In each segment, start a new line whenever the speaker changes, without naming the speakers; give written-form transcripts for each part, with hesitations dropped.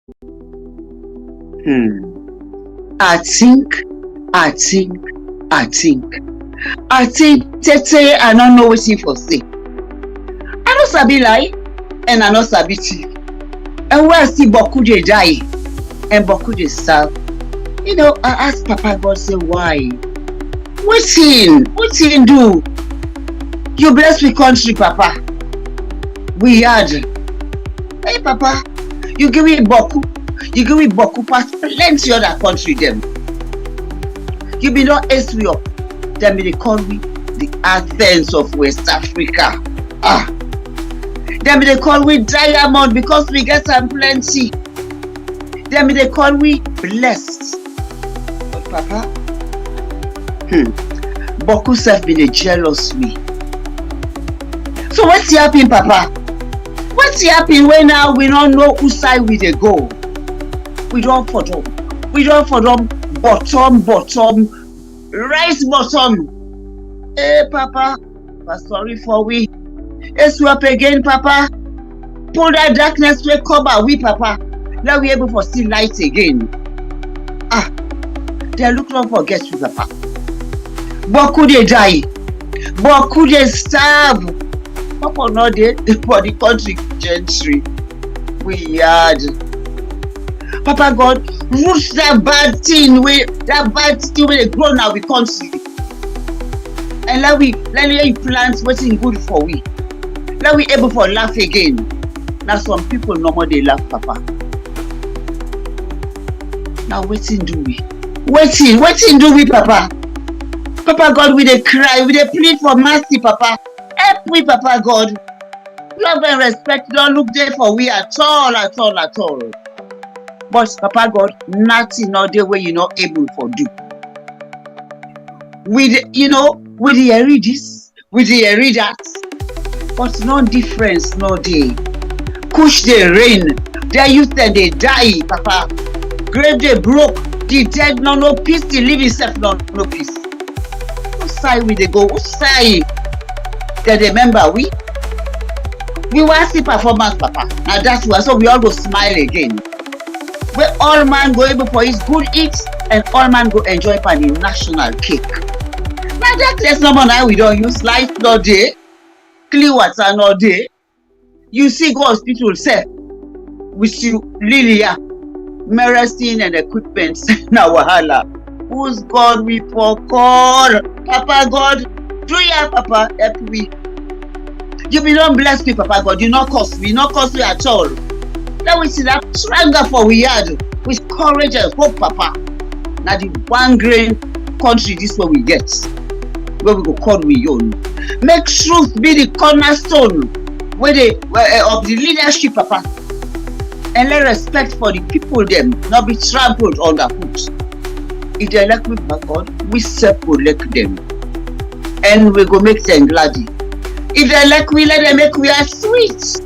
I think Tete, I don't know what for say. I no sabi lie and I no sabi thief. And where see Boku dey die and Boku dey starve. You know, I ask Papa God, say why? What he do? You bless we country, Papa. We had. Hey, Papa, you give me Boku. You give me Boku past plenty other country them. You be not ace we up. Them they call me the Athens of West Africa. Them they call me diamond because we get some plenty. Them they call me blessed. But Papa, Boku self been a jealous me. So what's happening, Papa? What's happening when now we don't know whose side we dey go? We don't for them. Bottom, rice bottom. Hey, Papa, sorry for we. Let's swap again, Papa. Pull that darkness to cover we, Papa. Now we able to see light again. They look not forget you, Papa. Boku they die. Boku they starve. Papa not dead for the country gentry. We had. Papa God, root that bad thing where they grow now we can't see. And let we plant what's good for we. Let we able for laugh again. Now some people no more they laugh, Papa. Now waiting do we? Waiting do we, Papa? Papa God, we dey cry, we dey plead for mercy, Papa. Help we, Papa God. Love and respect don't look there for we at all. But Papa God, nothing not the way you're not able for do. We hear this, we hear that, but no difference, no day. Kush they rain, their youth and they die, Papa. Grave they broke, the dead no peace, the living self no peace. Who side we they go? Who side? They remember we want see performance, Papa. Now that's why so we all go smile again. Where all man go able for his good eat and all man go enjoy for the national cake. Now that there's no more now we don't use life no day, clean water no day. You see go hospital say with you Lilia, medicine and equipment now wahala. Who's God we for call? Papa God, do ya Papa help we. You be don't bless me, Papa God, you not cost me at all. Now we see that stronger for we had with courage and hope, Papa. Now the one grain country this way we get. Where we go call we own. Make truth be the cornerstone of the leadership, Papa. And let respect for the people them not be trampled underfoot. If they elect me, Papa God, we self-elect them. And we go make them glad. If they elect we, let them make we are sweet.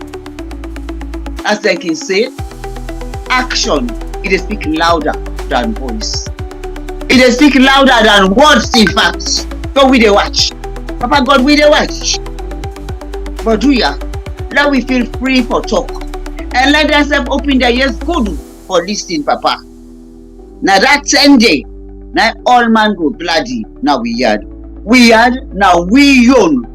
As they can say, action, it is speak louder than voice. It is speak louder than words, in fact. So we dey watch. Papa God, we dey watch. But do ya? Let we feel free for talk. And let themselves open their ears good for listening, Papa. Now that 10 day, now all man go bloody. Now we had, now we own.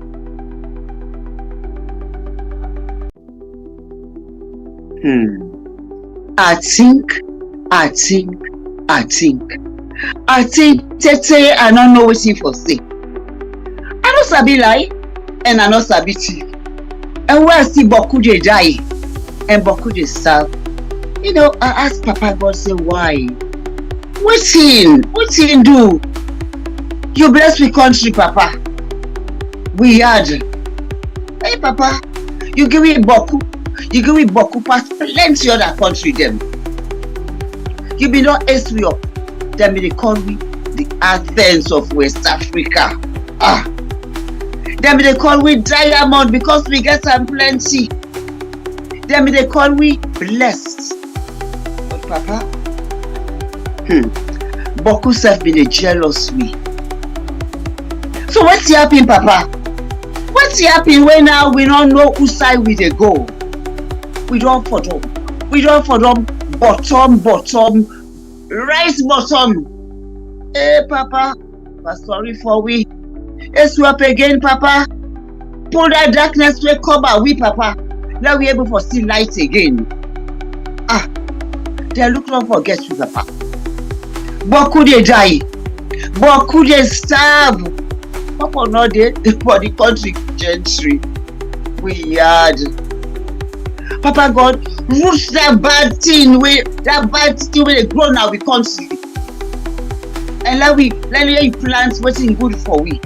I think Tete, I don't know what for say. I no sabi lie and I no sabi thief. And where see Boku dey die and Boku dey starve. You know, I ask Papa God, say why? What he do? You bless we country, Papa. We had. Hey, Papa, you give me Boku. You give me Boku past plenty other country them. You be not ace we up. Them they call me the Athens of West Africa. Them they call me diamond because we get some plenty. Them they call me blessed. But Papa, Boku self been a jealous me. So what's happening, Papa? What's happening when now we don't know whose side we dey go? We don't for them. bottom, rice bottom. Hey, Papa, sorry for we. Let's swap again, Papa. Pull that darkness to cover we, Papa. Now we able to see light again. They look not forget you, Papa. But could they die? But could they starve? Papa not dead for the country gentry. We had. Papa God, root that bad thing where they grow now we country. And let we plant what's good for we.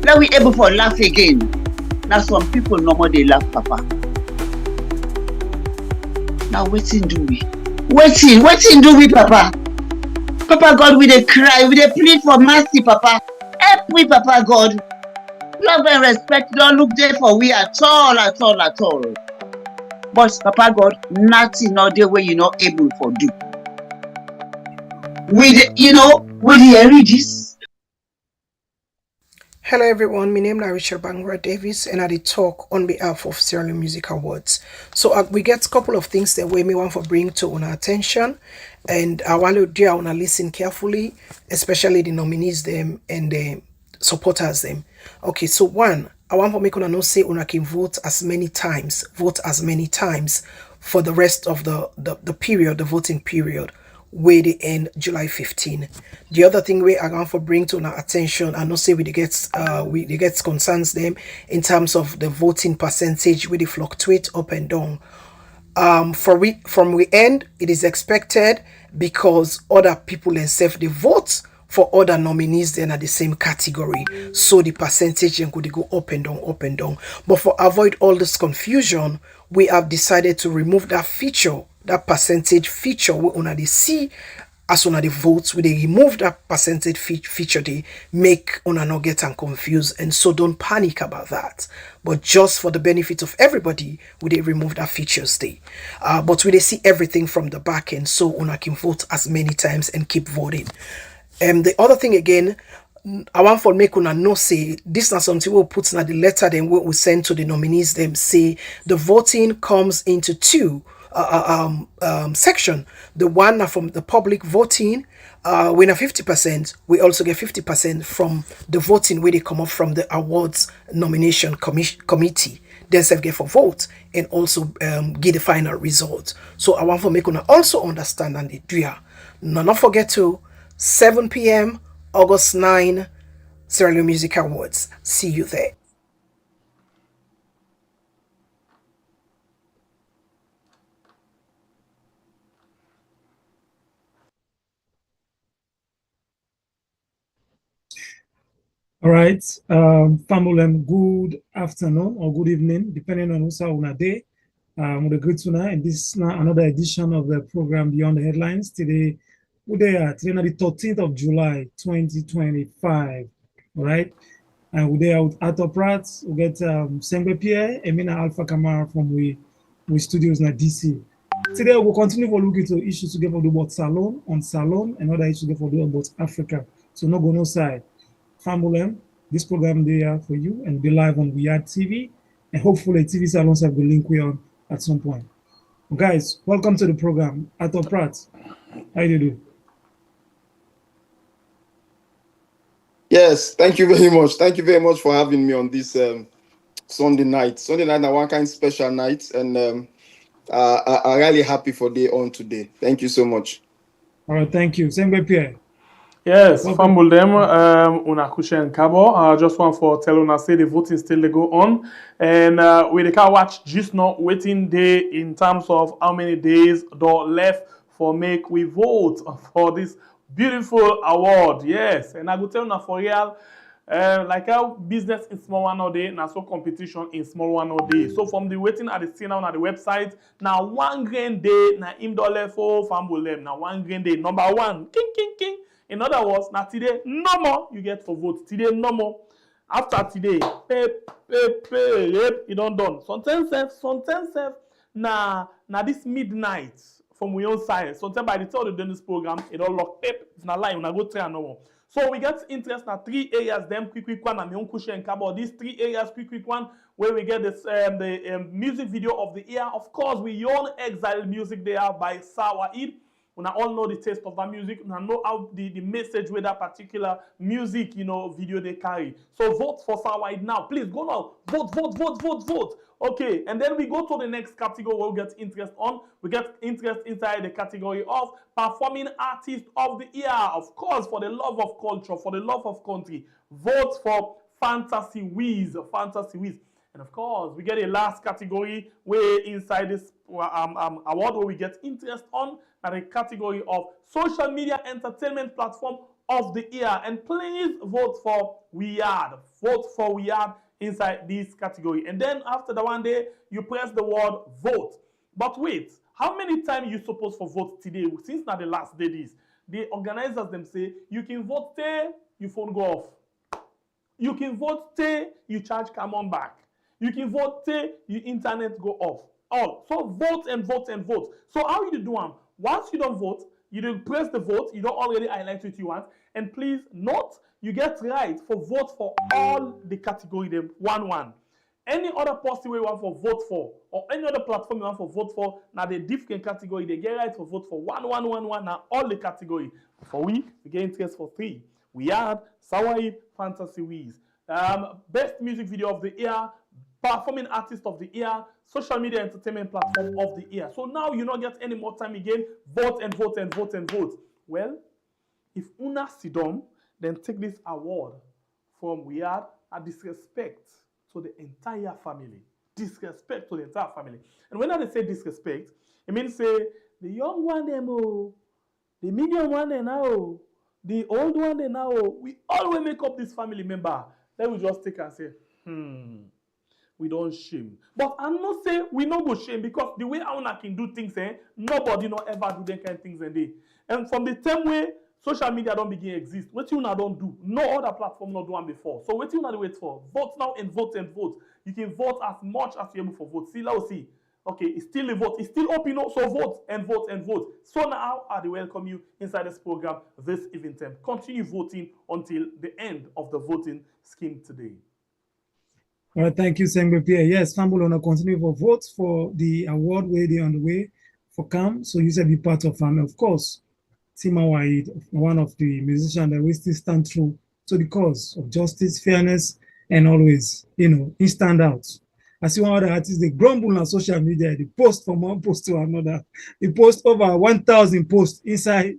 Let we able for laugh again. Now some people no more they laugh, Papa. Now waiting do we? Waiting do we, Papa? Papa God, we dey cry, we dey plead for mercy, Papa. Help we, Papa God. Love and respect don't look there for we at all. But Papa God, nothing not the way you not able for do. We hear this.
Hello everyone, my name is Richard Bangra Davis and I did talk on behalf of Sierra Leone Music Awards. So we get a couple of things that we may want to bring to our attention, and I want to listen carefully, especially the nominees them and the supporters them. Okay, so one, I want to make una know say una can vote as many times for the rest of the period, the voting period, where they end July 15. The other thing we are going to bring to our attention, I know say we get concerns them in terms of the voting percentage where they fluctuate up and down. From we end, it is expected because other people themselves they vote for other nominees then at the same category, so the percentage then could go up and down. But for avoid all this confusion, we have decided to remove that feature, that percentage feature we on the see as on the votes. We they remove that percentage feature, they make on not get and confused, and so don't panic about that. But just for the benefit of everybody, we they remove that features they. But we they see everything from the back end, so on can vote as many times and keep voting. The other thing again, I want for make una know say this is something we'll put in the letter then we send to the nominees. Them say the voting comes into two section. The one from the public voting, we have 50%. We also get 50% from the voting where they come up from the awards nomination committee. Then self get for vote and also get the final result. So I want for make una also understand and they do. Now not forget to 7 p.m. August 9, Sierra Leone Music Awards. See you there.
All right, family, good afternoon or good evening, depending on who's on a day. We're good tonight, and this is now another edition of the program Beyond the Headlines. Today, today the 13th of July, 2025. All right, and we're there with Arthur Pratt. We get Sengbe Pierre, Emina Alpha Kamara from we studios in DC. Today, we'll continue to look into issues together about Salon, and other issues together about Africa. So, no go no side. Family, this program there for you and be live on Weird TV, and hopefully TV salons have the link we on at some point. Guys, welcome to the program. Arthur Pratt, how you do?
Yes, thank you very much. Thank you very much for having me on this Sunday night. Sunday night is one kind of special night, and I'm really happy for day on today. Thank you so much.
All right, thank you. Same way, Pierre.
Yes, Fambulem, una kushen kabo. I just want for tell una say the voting still they go on, and we can watch just not waiting day in terms of how many days door left for make we vote for this beautiful award. Yes, and I go tell una for real. Like how business in small one all day, now so competition in small one all day. So from the waiting at the scene now on the website, now one grand day, now $1 for Fambulem, now one grand day, number one, king. In other words, now today, no more you get for vote. Today, no more. After today, you don't done. Sometimes, now this midnight from we own side. Sometimes by the time we done this program, it all lock. It's not lying. When I go try no more. So we get interest in 3 areas, them quick one, and Mionkushe and Kabo. These 3 areas, quick one, where we get this the music video of the year. Of course, we own Exile Music there by Sawaid. We all know the taste of that music. We know how the message with that particular music, video they carry. So vote for Sawaid now. Please go now. Vote. Okay, and then we go to the next category where we get interest on. We get interest inside the category of performing artist of the year. Of course, for the love of culture, for the love of country. Vote for Fantasy Wiz. And of course, we get a last category where inside this award where we get interest on the category of social media entertainment platform of the year. And please vote for Weird. Vote for Weird inside this category. And then after the one day, you press the word vote. But wait, how many times you supposed for vote today? Since now the last day this, the organizers them say you can vote till your phone go off. You can vote till you charge come on back. You can vote till your internet go off. All. So vote and vote and vote. So how you do them? Once you don't vote, you don't press the vote, you don't already highlight what you want. And please note, you get right for vote for all the category them 1-1. Any other post you want for vote for, or any other platform you want for vote for, now the different category, they get right for vote for 1-1-1-1, now all the category. For we get interest for 3. We had Sawaid Fantasy Wiz. Best music video of the year, performing artist of the year, social media entertainment platform of the year. So now you don't get any more time again. Vote and vote and vote and vote. Well, if Una Sidom then take this award from Weird a disrespect to the entire family. Disrespect to the entire family. And when I say disrespect, it means say the young one them the medium one they now, the old one they now. We always make up this family member. Then we just take and say, we don't shame. But I'm not saying we not go shame because the way Auna can do things, nobody not ever do that kind of things. And from the same way, social media don't begin exist. What you now don't do, no other platform not do one before. So what you now wait for? Vote now and vote and vote. You can vote as much as you're able for vote. See, let's see. Okay, it's still a vote. It's still open, so vote and vote and vote. So now I welcome you inside this program this evening time. Continue voting until the end of the voting scheme today.
All right, thank you, Sengbe Pierre. Yes, Famble on a continue for votes for the award where they on the way for CAM. So you said be part of family, of course. Tima Waid, one of the musicians that we still stand true to the cause of justice, fairness, and always, he stand out. I see one other artist, they grumble on social media, they post from one post to another. They post over 1,000 posts inside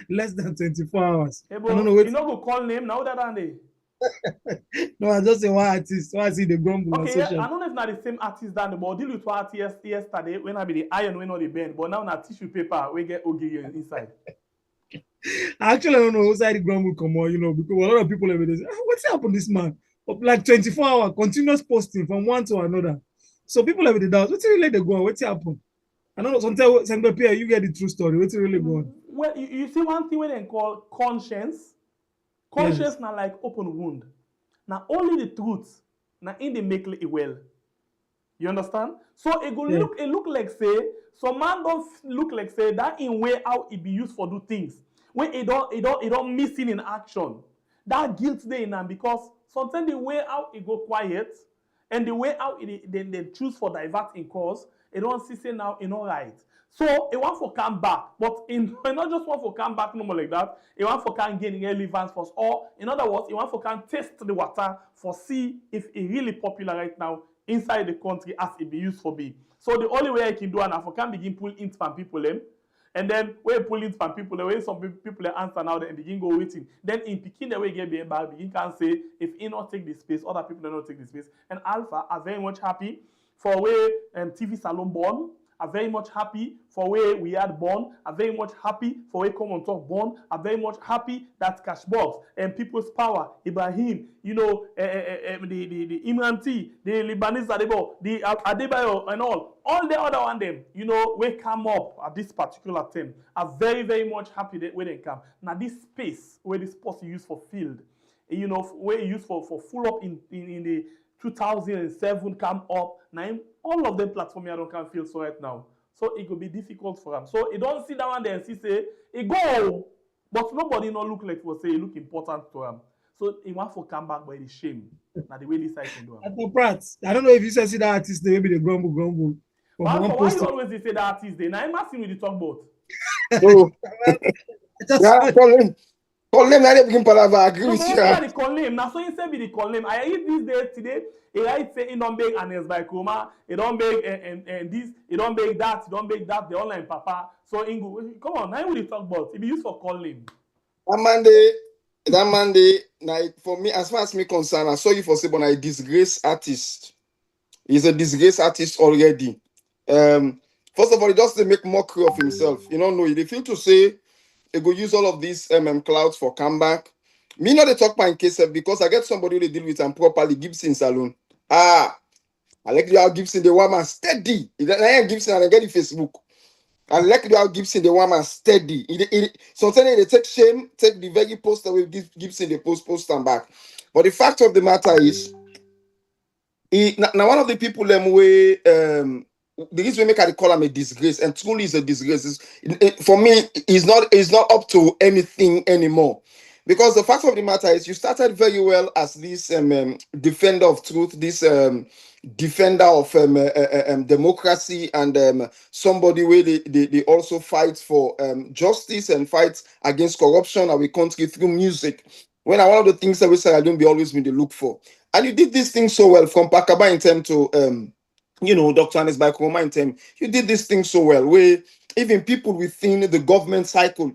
less than 24 hours.
Hey, bro, you know go call name now that are they?
No, I just say one artist. Why I see the grumble on social.
I don't know if not the same artist than the but deal with one artist yesterday when I be the iron when all the bend, but now na tissue paper we get ogiri inside.
Actually, I don't know whose side the grumble come on, because a lot of people have been saying, what's happened to this man? Of like 24 hours continuous posting from one to another. So people have the doubt. What's really the go on? What's happened? I don't know. Sometimes you get the true story. What's really going on?
Well, you see one thing when they call conscience. Conscience yes. Now like open wound. Now only the truth. Now in the make it well. You understand? So it go look like say some man don't look like say that in way how it be used for do things. When it don't missing in action. That guilt there in them because sometimes the way how it go quiet and the way how they choose for divert in cause, it don't see say now it not right. So it want for come back, but it not just want for come back no more like that. It want for can gain relevance for us, or in other words, it want for can test the water for see if it really popular right now inside the country as it be used for be. So the only way I can do and for can begin pull in from people them. And then when pull in from people, the way some people answer now, then begin go waiting. Then in picking the way get being back, begin can say if he not take the space, other people do not take the space. And Alpha are very much happy for where TV Salon born. Are very much happy for where we had born. Are very much happy for where Come on Talk born. Are very much happy that Cashbox and People's Power, Ibrahim, the Imran T, the Lebanese Adebo, the Adebayo and all the other one them, we come up at this particular time are very, very much happy that when they come. Now this space where this post is used for field, where it's used for full up in the 2007 come up. Now all of them platform I don't can feel so right now. So it could be difficult for them. So it don't sit down there and say, it go. But nobody no look like for say he look important to him. So he want to come back by the shame. Now the way this side can do him.
At the Pratt, I don't know if you see that artist, maybe the grumble from
But
one
why you
poster.
always say that artist day? Now I'm asking with the talk about.
So,
Just
yeah, call him. Now they begin palaver. I agree
No,
with
but
you.
what the call name? Now so instead be the call name. I eat these days today. He write say he don't beg Anes by Chroma. He don't beg and this. He don't beg that. He don't beg that. The online papa. So Ingu, come on. Now we talk about. It be used for call name.
That Monday night for me, as far as me concerned, I saw you for say, but I disgrace artist. He's a disgrace artist already. First of all, he just to make mockery of himself. You don't know. He feel to say he go use all of these clouds for comeback. Me not the talk my case because I get somebody who they deal with and properly Gibson Saloon. I like the how Gibson the woman steady. I am Gibson and I get the Facebook. I like the how Gibson the woman steady. Sometimes they take shame, take the very poster with Gibson the post them back. But the fact of the matter is, now one of the people them way the reason we make I call him a disgrace, and truly is a disgrace. For me, it's not up to anything anymore. Because the fact of the matter is, you started very well as this defender of truth, this defender of democracy, and somebody where they also fight for justice and fight against corruption in our country through music. When one of the things that we say I don't be always been the look for. And you did this thing so well from Pakaba in term to Dr. Anis by Kuroma in term. You did this thing so well where even people within the government cycle,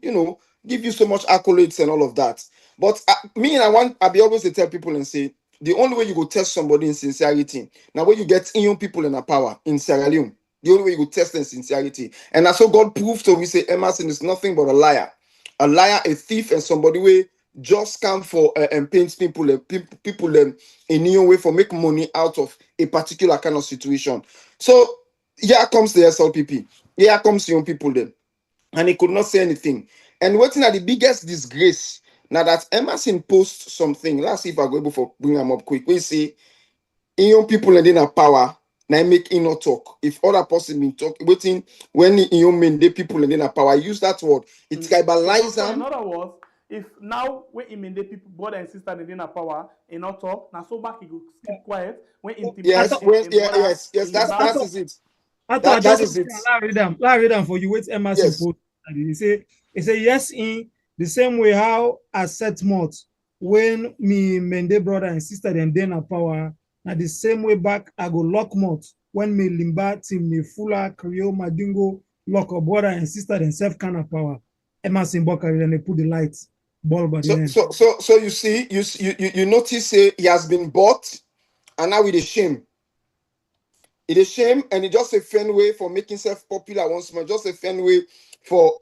give you so much accolades and all of that. But I be always tell people and say the only way you go test somebody in sincerity, now when you get young people in a power in Sierra Leone, the only way you go test in sincerity. And that's what God proved to me say Emerson is nothing but a liar, a thief, and somebody where just come for and paint people in new way for make money out of a particular kind of situation. So here comes the SLPP. Here comes young people then. And he could not say anything. And waiting at the biggest disgrace. Now that Emerson posts something, let's see if I go able to bring them up quick. We say young people and then have power. Now make him not talk. If other person been talk, waiting when young men the people and then have power. I use that word. It tribalize them.
In other words, if now when him and the people brother and sister they didn't power and not talk, now so back he go keep quiet when
yes, that is it. That is it.
Let read them for you. Wait, Emerson
Yes.
post. He say yes in the same way how I set months when me Mende brother and sister then a power. Now the same way back I go lock months when me Limba team me Fula Creole Madingo lock a brother and sister then self kind of power. Emerson Bokari then they put the lights bulb at the end.
So you see, you notice he has been bought, and now with a shame. It is shame, and it's just a fun way for making himself popular once more. Just a fun way for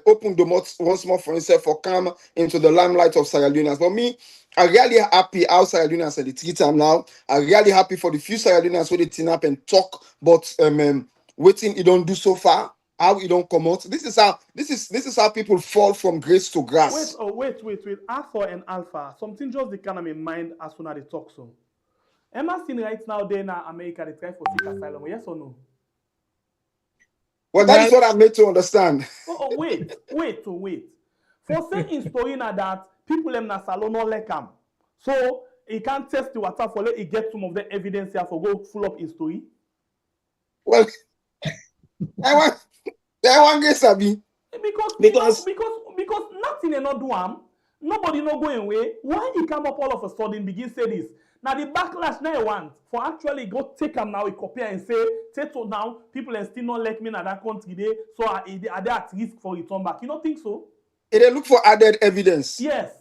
open the mouth once more for himself for come into the limelight of Sierra Leoneans. But me, I'm really happy how Sierra Leoneans are the treat them now. I'm really happy for the few Sierra Leoneans where they turn up and talk, but waiting it don't do so far. How it don't come out. This is how people fall from grace to grass.
Wait. Alpha and Alpha. Something just the kind of in mind as soon as they talk so. Emerson right now there in America they try for seek asylum. Yes or no?
Well, that is what I made to understand.
Wait. For saying story now that people in Nasalo no like him. So he can't test the water for let he get some of the evidence here for go full up his story.
Well, I want get sabi.
Because nothing and not do him. Nobody no going away. Why he come up all of a sudden begin say this? Now the backlash now want for actually go take him now, he compare and say, so now people and still not let me in that country there, so are they at risk for return back? You don't think so?
They look for added evidence.
Yes.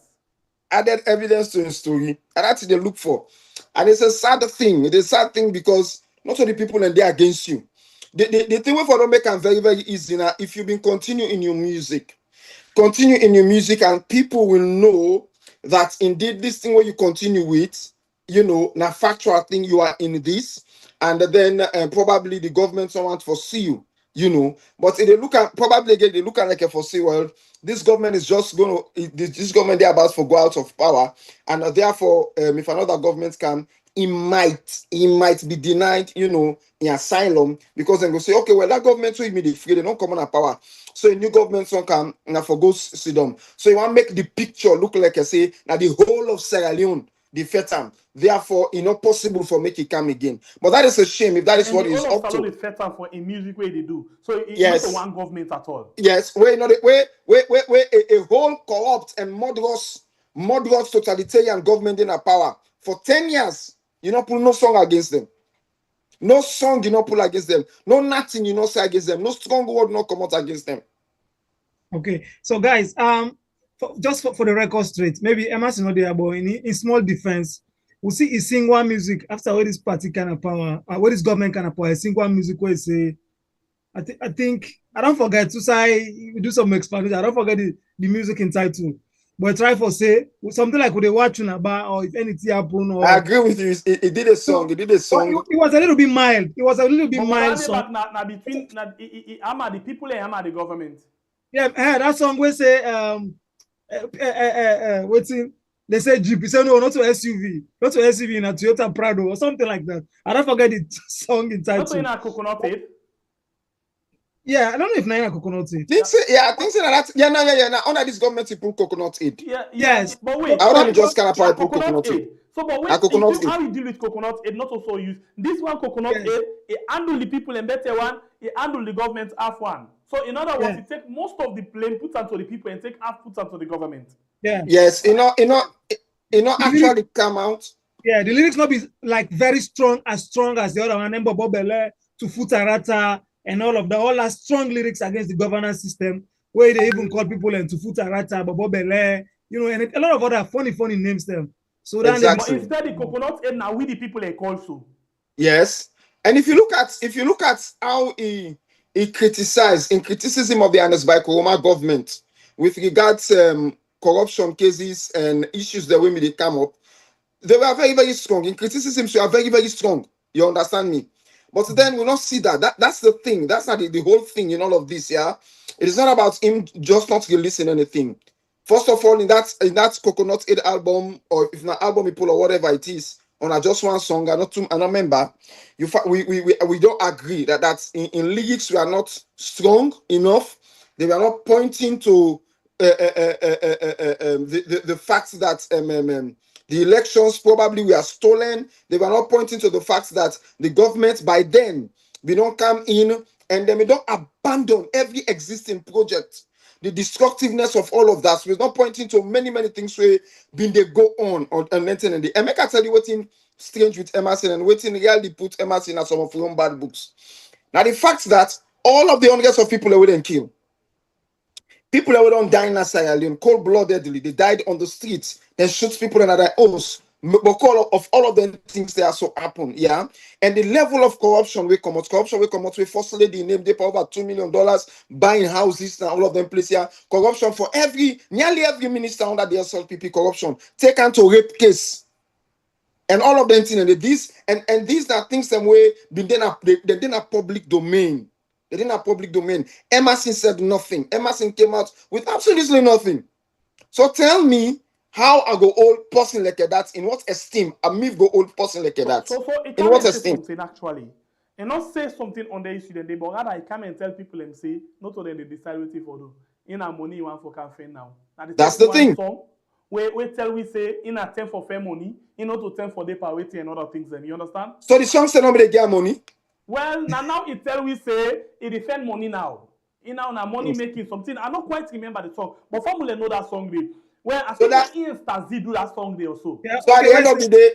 Added evidence to the story, and that's what they look for. And it's a sad thing. It's a sad thing because not all the people and they're against you. The thing for them make them very, very easy now. If you've been continuing in your music, and people will know that indeed this thing where you continue with, na factual thing you are in this, and then probably the government want to foresee you, but if they look at probably again they look at like a foresee well, this government is just going to this government they're about to go out of power, and therefore if another government come he might be denied, in asylum, because then go say, okay, well, that government will be free, they don't come on power. So a new government son can now for go sit down. So you want to make the picture look like I say that the whole of Sierra Leone the fetam. Therefore, it's not possible for make it come again. But that is a shame if that is what is up to.
And the fetam for a music way they do. So it's
yes.
not one government at all.
Yes, a whole corrupt and murderous totalitarian government in a power for 10 years. You not put no song against them. No song you not pull against them. No nothing you not say against them. No strong word not come out against them.
Okay, so guys, just for the record straight, maybe Emerson not there, but in small defense, we see he sing one music after what this party kind of power, what this government kind of power, he sing one music where he say, I think I don't forget to say we do some explanation. I don't forget the music in title, but try for say something like what they watching about or if anything happen. Or
I agree with you. He did a song.
It was a little bit mild. It was a little bit mild.
Song. Between the people and the government.
Yeah, that song we say waiting. They say Jeep. He said no, not to SUV, not to SUV in a Toyota Prado or something like that. I don't forget the song in title.
Not in a coconut head.
Yeah, I don't know if Naina coconut head.
I think so that now under this government people coconut head.
Yeah.
Yes.
But wait,
I don't just kind of put coconut head.
So, but wait, how you deal with coconut head, not also use this one coconut head, it handle the people and better one, it handle the government half one. So in other words, it take most of the blame put onto the people and take half put onto the government.
Yeah.
Yes, actually come out.
Yeah, the lyrics not be like very strong as the other one, Nembo Bobele to Futarata and all of that. All are strong lyrics against the governance system, where they even call people and to Futarata, Bobele, and a lot of other funny names them. So then
exactly.
But instead the coconut and now we the people they call so.
Yes. And if you look at how he criticized in criticism of the Anas by Koroma government with regards corruption cases and issues that women they come up, they were very, very strong. In criticism, they are very, very strong. You understand me? But then we not see that. That's the thing. That's not the whole thing in all of this, yeah. It is not about him just not releasing anything. First of all, in that Coconut Head album, or if not album he pull or whatever it is, on a just one song, I remember, we don't agree that in lyrics we are not strong enough. They were not pointing to the fact that the elections probably were stolen. They were not pointing to the fact that the government by then we don't come in and then we don't abandon every existing project. The destructiveness of all of that. We're not pointing to many things where been they go on and the and make I tell you what's strange with Emerson and waiting really put Emerson as some of your own bad books. Now the fact that all of the hundreds of people that we didn't kill, people that we don't die in Sierra Leone, cold-bloodedly, they died on the streets, then shoot people in their homes. But all of them things they are so happen, yeah. And the level of corruption we come out with First Lady named they over $2 million buying houses and all of them place here. Corruption for nearly every minister under the SLPP corruption taken to rape case. And all of them things and these are things that way been then a public domain. They didn't have public domain. Emerson said nothing. Emerson came out with absolutely nothing. So tell me how I go old person like that, in what esteem a me go old person like that?
So
in what esteem?
Something actually. And not say something on the issue then they but rather I come and tell people and say, not to them they decide what for do. In our money you want for campaign now.
That's the thing.
Song, we tell we say in a 10 for fair money, in order to 10 for day power waiting and other things then you understand?
So the song say nobody get money.
Well, now it tell we say it defend money now. In now money making something. I don't quite remember the song, but formula know that song there. Well, I think that Ian Stazzy do that song there also.
Yeah,
so at the end of the day,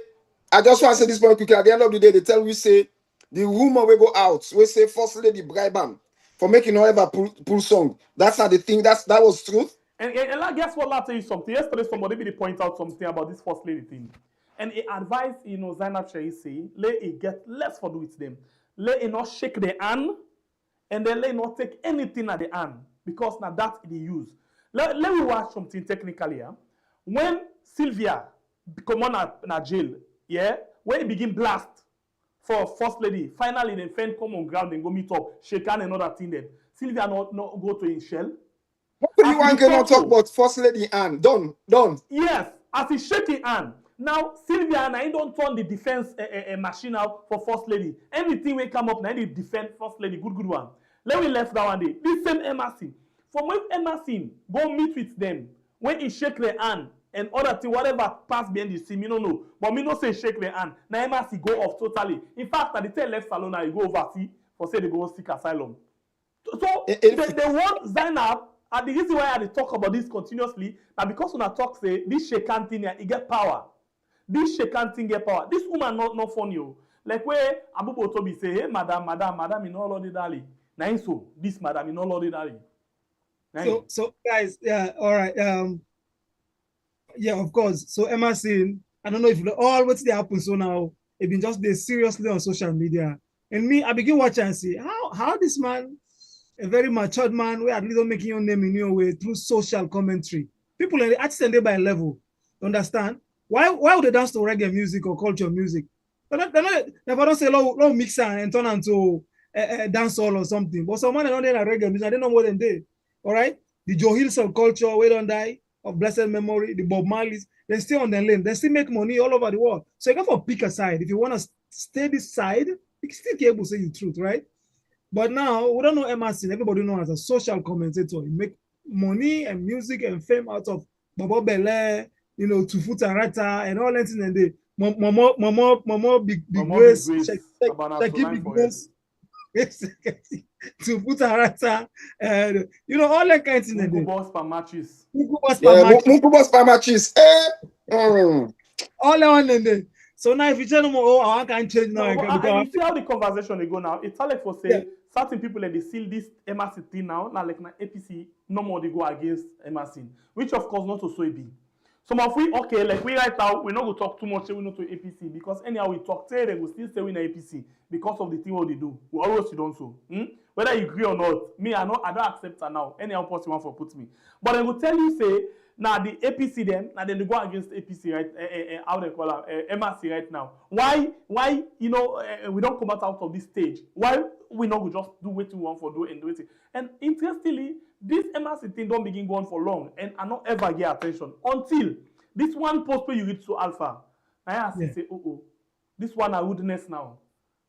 I just want to say this point quickly. At the end of the day, they tell we say the rumor will go out. We say First Lady bribe him for making no ever pull song. That's not the thing. That was truth.
And guess what? I'll tell you something. Yesterday, somebody did point out something about this First Lady thing, and he advised Zainab Shei say let it get less for do with them. Let it not shake the hand, and then let it not take anything at the hand because now that they use. Let me watch something technically. Yeah? When Sylvia come on na jail, yeah, when he begin blast for First Lady, finally then friend come on ground and go meet up, shake hand and other thing them. Sylvia not go to his shell.
What do you want to talk about First Lady hand? Done.
Yes, as he shake his hand, Now, Sylvia and I don't turn the defense machine out for First Lady. Anything will come up, now they defend First Lady. Good one. Let me left that one day. This same Emerson. From when Emerson go meet with them, when he shake their hand and other thing, whatever pass behind the scene, me no know. But me no say shake their hand. Now Emerson go off totally. In fact, at the tail left salon, now he go overseas for say they go seek asylum. So they want Zainab. And the reason why I talk about this continuously, now because when I talk say this shakan thing, it get power. This shakan thing get power. This woman not funny. Like where Abu Botobi say, hey madam, you know Lord Dali. Now so this madam, you know Lord Dali.
So guys, yeah, all right. Yeah, of course. So Emerson, I don't know if all what's they happen so now, it been just there seriously on social media. And me, I begin watching and see how this man, a very matured man, we at least making your name in your way through social commentary. People in the artists and they by level. Understand? Why would they dance to reggae music or culture music? They don't say low mixer and turn into a dance hall or something. But someone don't know reggae music, I don't know what they did. All right? The Joe Hillsong culture, we don't die of blessed memory, the Bob Marley's, they still on their lane. They still make money all over the world. So you go for pick a side. If you want to stay this side, you can still be able to say the truth, right? But now, we don't know Emerson. Everybody knows as a social commentator. He make money and music and fame out of Bobo Bele, you know, Tufuta Rata and all that. And they, Mama Big Grace, Big Grace, Tufuta Rata, and, you know, all that kind of thing.
Mukubos per matches.
Mukubos per matches.
All that one and then. So now if you tell them, I can't change now.
And you see how the conversation they go now. It's like for say certain people and they seal this Emerson thing now like na APC, no more they go against Emerson, which of course not to so be. Some of we okay, like we right now, we're not gonna talk too much, we not to APC because anyhow we talk today, they will still stay in APC because of the thing what they do. We always don't so. Whether you agree or not, me I don't accept her now. Anyhow person want for put me. But I will tell you say now the APC them, now then they go against APC right, how they call her, MRC right now. Why you know we don't come out of this stage? Why we not just do what we want for do and do it? And interestingly, this MRC thing don't begin going for long and I not ever get attention until this one post where you read to Alpha. I say, this one a rudeness now.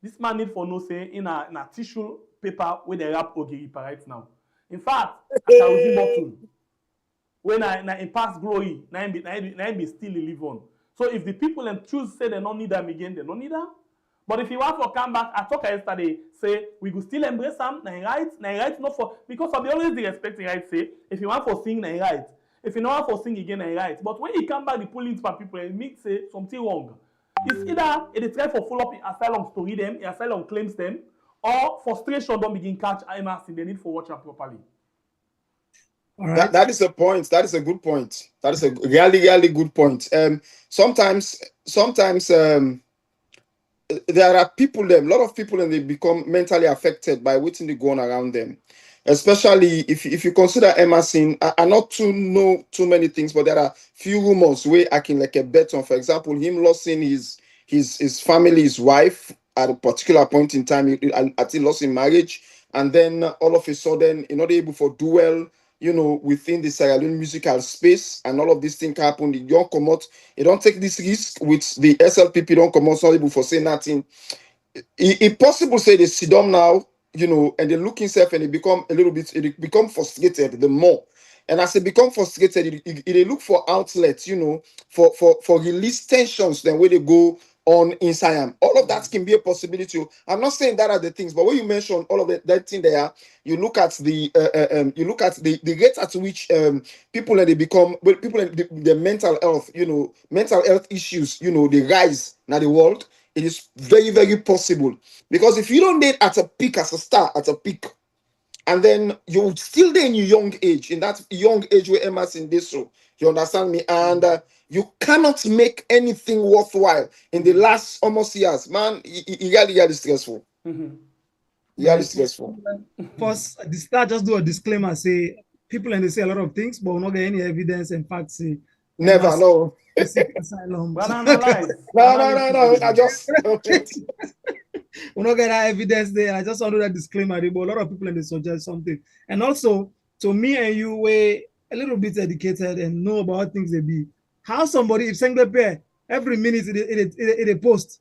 This man need for no say in a tissue paper with a wrap Ogiripa right now. In fact, a thousand bottle. When I pass glory, I be still live on. So if the people and choose say they don't need them again, they don't need them. But if you want to come back, I talked yesterday, say we will still embrace them, right not for because of the always the respecting right say if you want for sing right. If you don't want for sing again, right. But when you come back, the police for people and make say something wrong. It's either it try for follow up in asylum story them, in asylum claims them, or frustration don't begin catch IMAS, they need for watch them properly.
All right.
That is a point. That is a good point. That is a really good point. Sometimes there are people them, a lot of people and they become mentally affected by what's going on around them. Especially if you consider Emerson, I not to know too many things, but there are few rumors where I can like a bet on. For example, him losing his family, his wife at a particular point in time, he lost in marriage, and then all of a sudden, you're not able to do well, you know, within the Sierra Leone musical space, and all of these things happen. The young come out, you don't take this risk with the SLPP, don't come out, not able for say nothing. It's possible say they sit down now, you know, and they look himself and they become a little bit, it become frustrated the more. And as they become frustrated, they look for outlets, you know, for release tensions, then where they go on inside them. All of that can be a possibility. I'm not saying that are the things, but when you mention all of that thing there, you look at the rate at which people and they become people and the mental health, you know, mental health issues, you know, they rise in the world. It is very, very possible because if you don't date at a peak as a star at a peak, and then you're still there in your young age, in that young age where Emerson did so, you understand me? And you cannot make anything worthwhile in the last almost years, man. It really stressful. Really stressful.
First, at the start, just do a disclaimer. Say people and they say a lot of things, but we're not getting any evidence and facts. Say
never know.
Asylum.
No. I just
we're not getting that evidence there. I just want to do that disclaimer. But a lot of people and they suggest something. And also, to me and you, we're a little bit educated and know about things they be. How somebody, if Senglepe, every minute they post.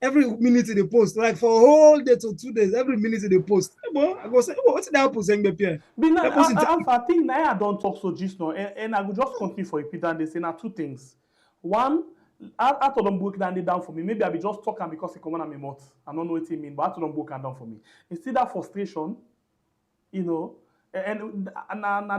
Every minute they post, like for a whole day to 2 days, every minute they post. I go say, what's that post saying, Pierre?
I think now I don't talk so just now, and I will just continue for repeat and they say now two things. One, I told them break down for me. Maybe I be just talking because he come on my mouth. I don't know what he mean, but I told them break down for me. Instead that frustration, you know, and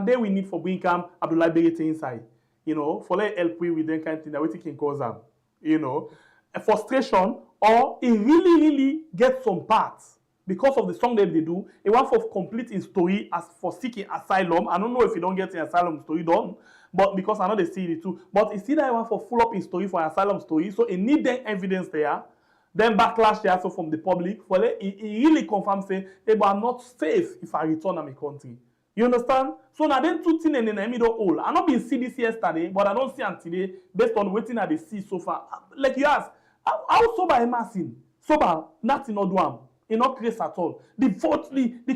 there we need for bring come Abdullah Berete inside, you know, for let help with them kind of thing that we can cause them, you know, a frustration or it really gets some parts because of the song that they do. It want for complete his story as for seeking asylum. I don't know if you don't get the asylum story done, but because I know they see it too. But it's either I want for full up in story for asylum story, so it need the evidence there. Then backlash there also from the public. For it really confirms saying, hey, but I'm not safe if I return to my country. You understand? So now then two things in the middle hole. I not been see this yesterday, but I don't see them today based on waiting at the see so far. Like you ask, how sober Emerson? Sober, nothing not do am. It not crazy at all. The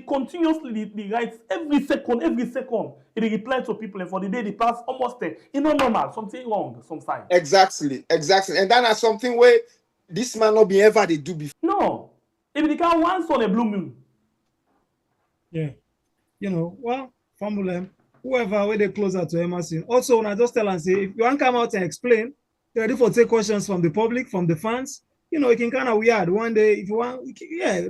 continuously the writes every second, it reply to people and for the day they pass almost 10. It's not normal, something wrong, some sign.
Exactly. And then that's something where this man not be ever they do before.
No. If they can once on a blue moon.
Yeah. You know, well, Famulem, whoever where they closer to Emerson. Also, when I just tell and say, if you want to come out and explain, you're ready for take questions from the public, from the fans. You know, it can kind of weird. One day, if you want,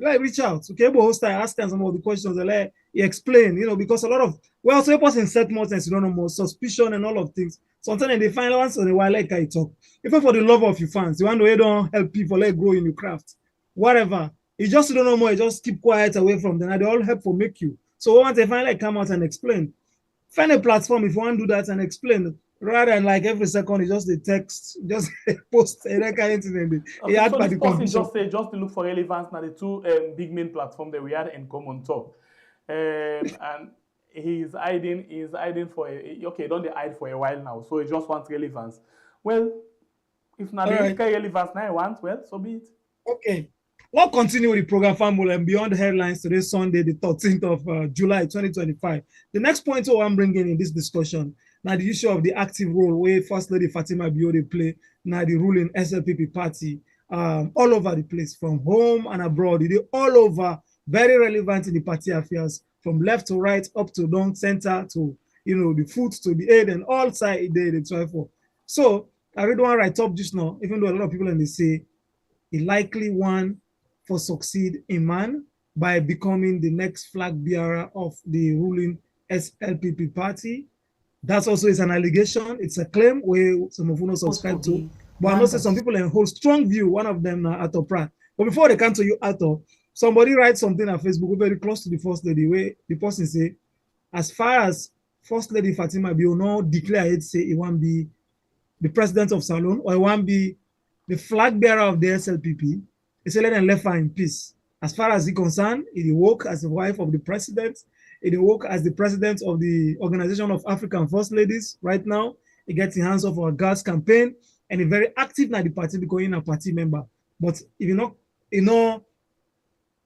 like reach out. Okay, but host ask them some of the questions and let you explain, you know, because a lot of so person set more sense, you don't know more suspicion and all of things. Sometimes they find once in a while, like I talk. Even for the love of your fans, you want to don't help people let grow in your craft. Whatever. You just don't know more, you just keep quiet away from them. And they all help for make you. So once they finally come out and explain, find a platform if you want to do that and explain. Rather than like every second, it's just the text, just post that kind of thing.
Okay, so this person just say just to look for relevance now the two big main platform that we had in common talk. And he's hiding for don't they hide for a while now, so he just wants relevance. Well, if not the relevance now I want, well, so be it.
Okay. We'll continue with the program Family and beyond the headlines today, Sunday, the 13th of July 2025. The next point I'm bringing in this discussion now the issue of the active role where First Lady Fatima Bio they play now the ruling SLPP party all over the place, from home and abroad. They all over, very relevant in the party affairs, from left to right, up to down, center to the foot to the aid and all side they try for. So I read one right up just now, even though a lot of people and they say he likely won for succeed in man by becoming the next flag bearer of the ruling SLPP party. That also is an allegation. It's a claim where some of you subscribe to. But I know some people hold strong view. One of them now, Ato Pratt. But before they come to you, Ato, somebody writes something on Facebook very close to the First Lady where the person say, as far as First Lady Fatima Bio now declare it, say he won't be the president of Salon or he won't be the flag bearer of the SLPP. He said, let them left her in peace. As far as he concerned, he work as the wife of the president. He work as the president of the Organization of African First Ladies right now. He gets in hands of our girls campaign and he's very active now the party because he's a party member. But if you know,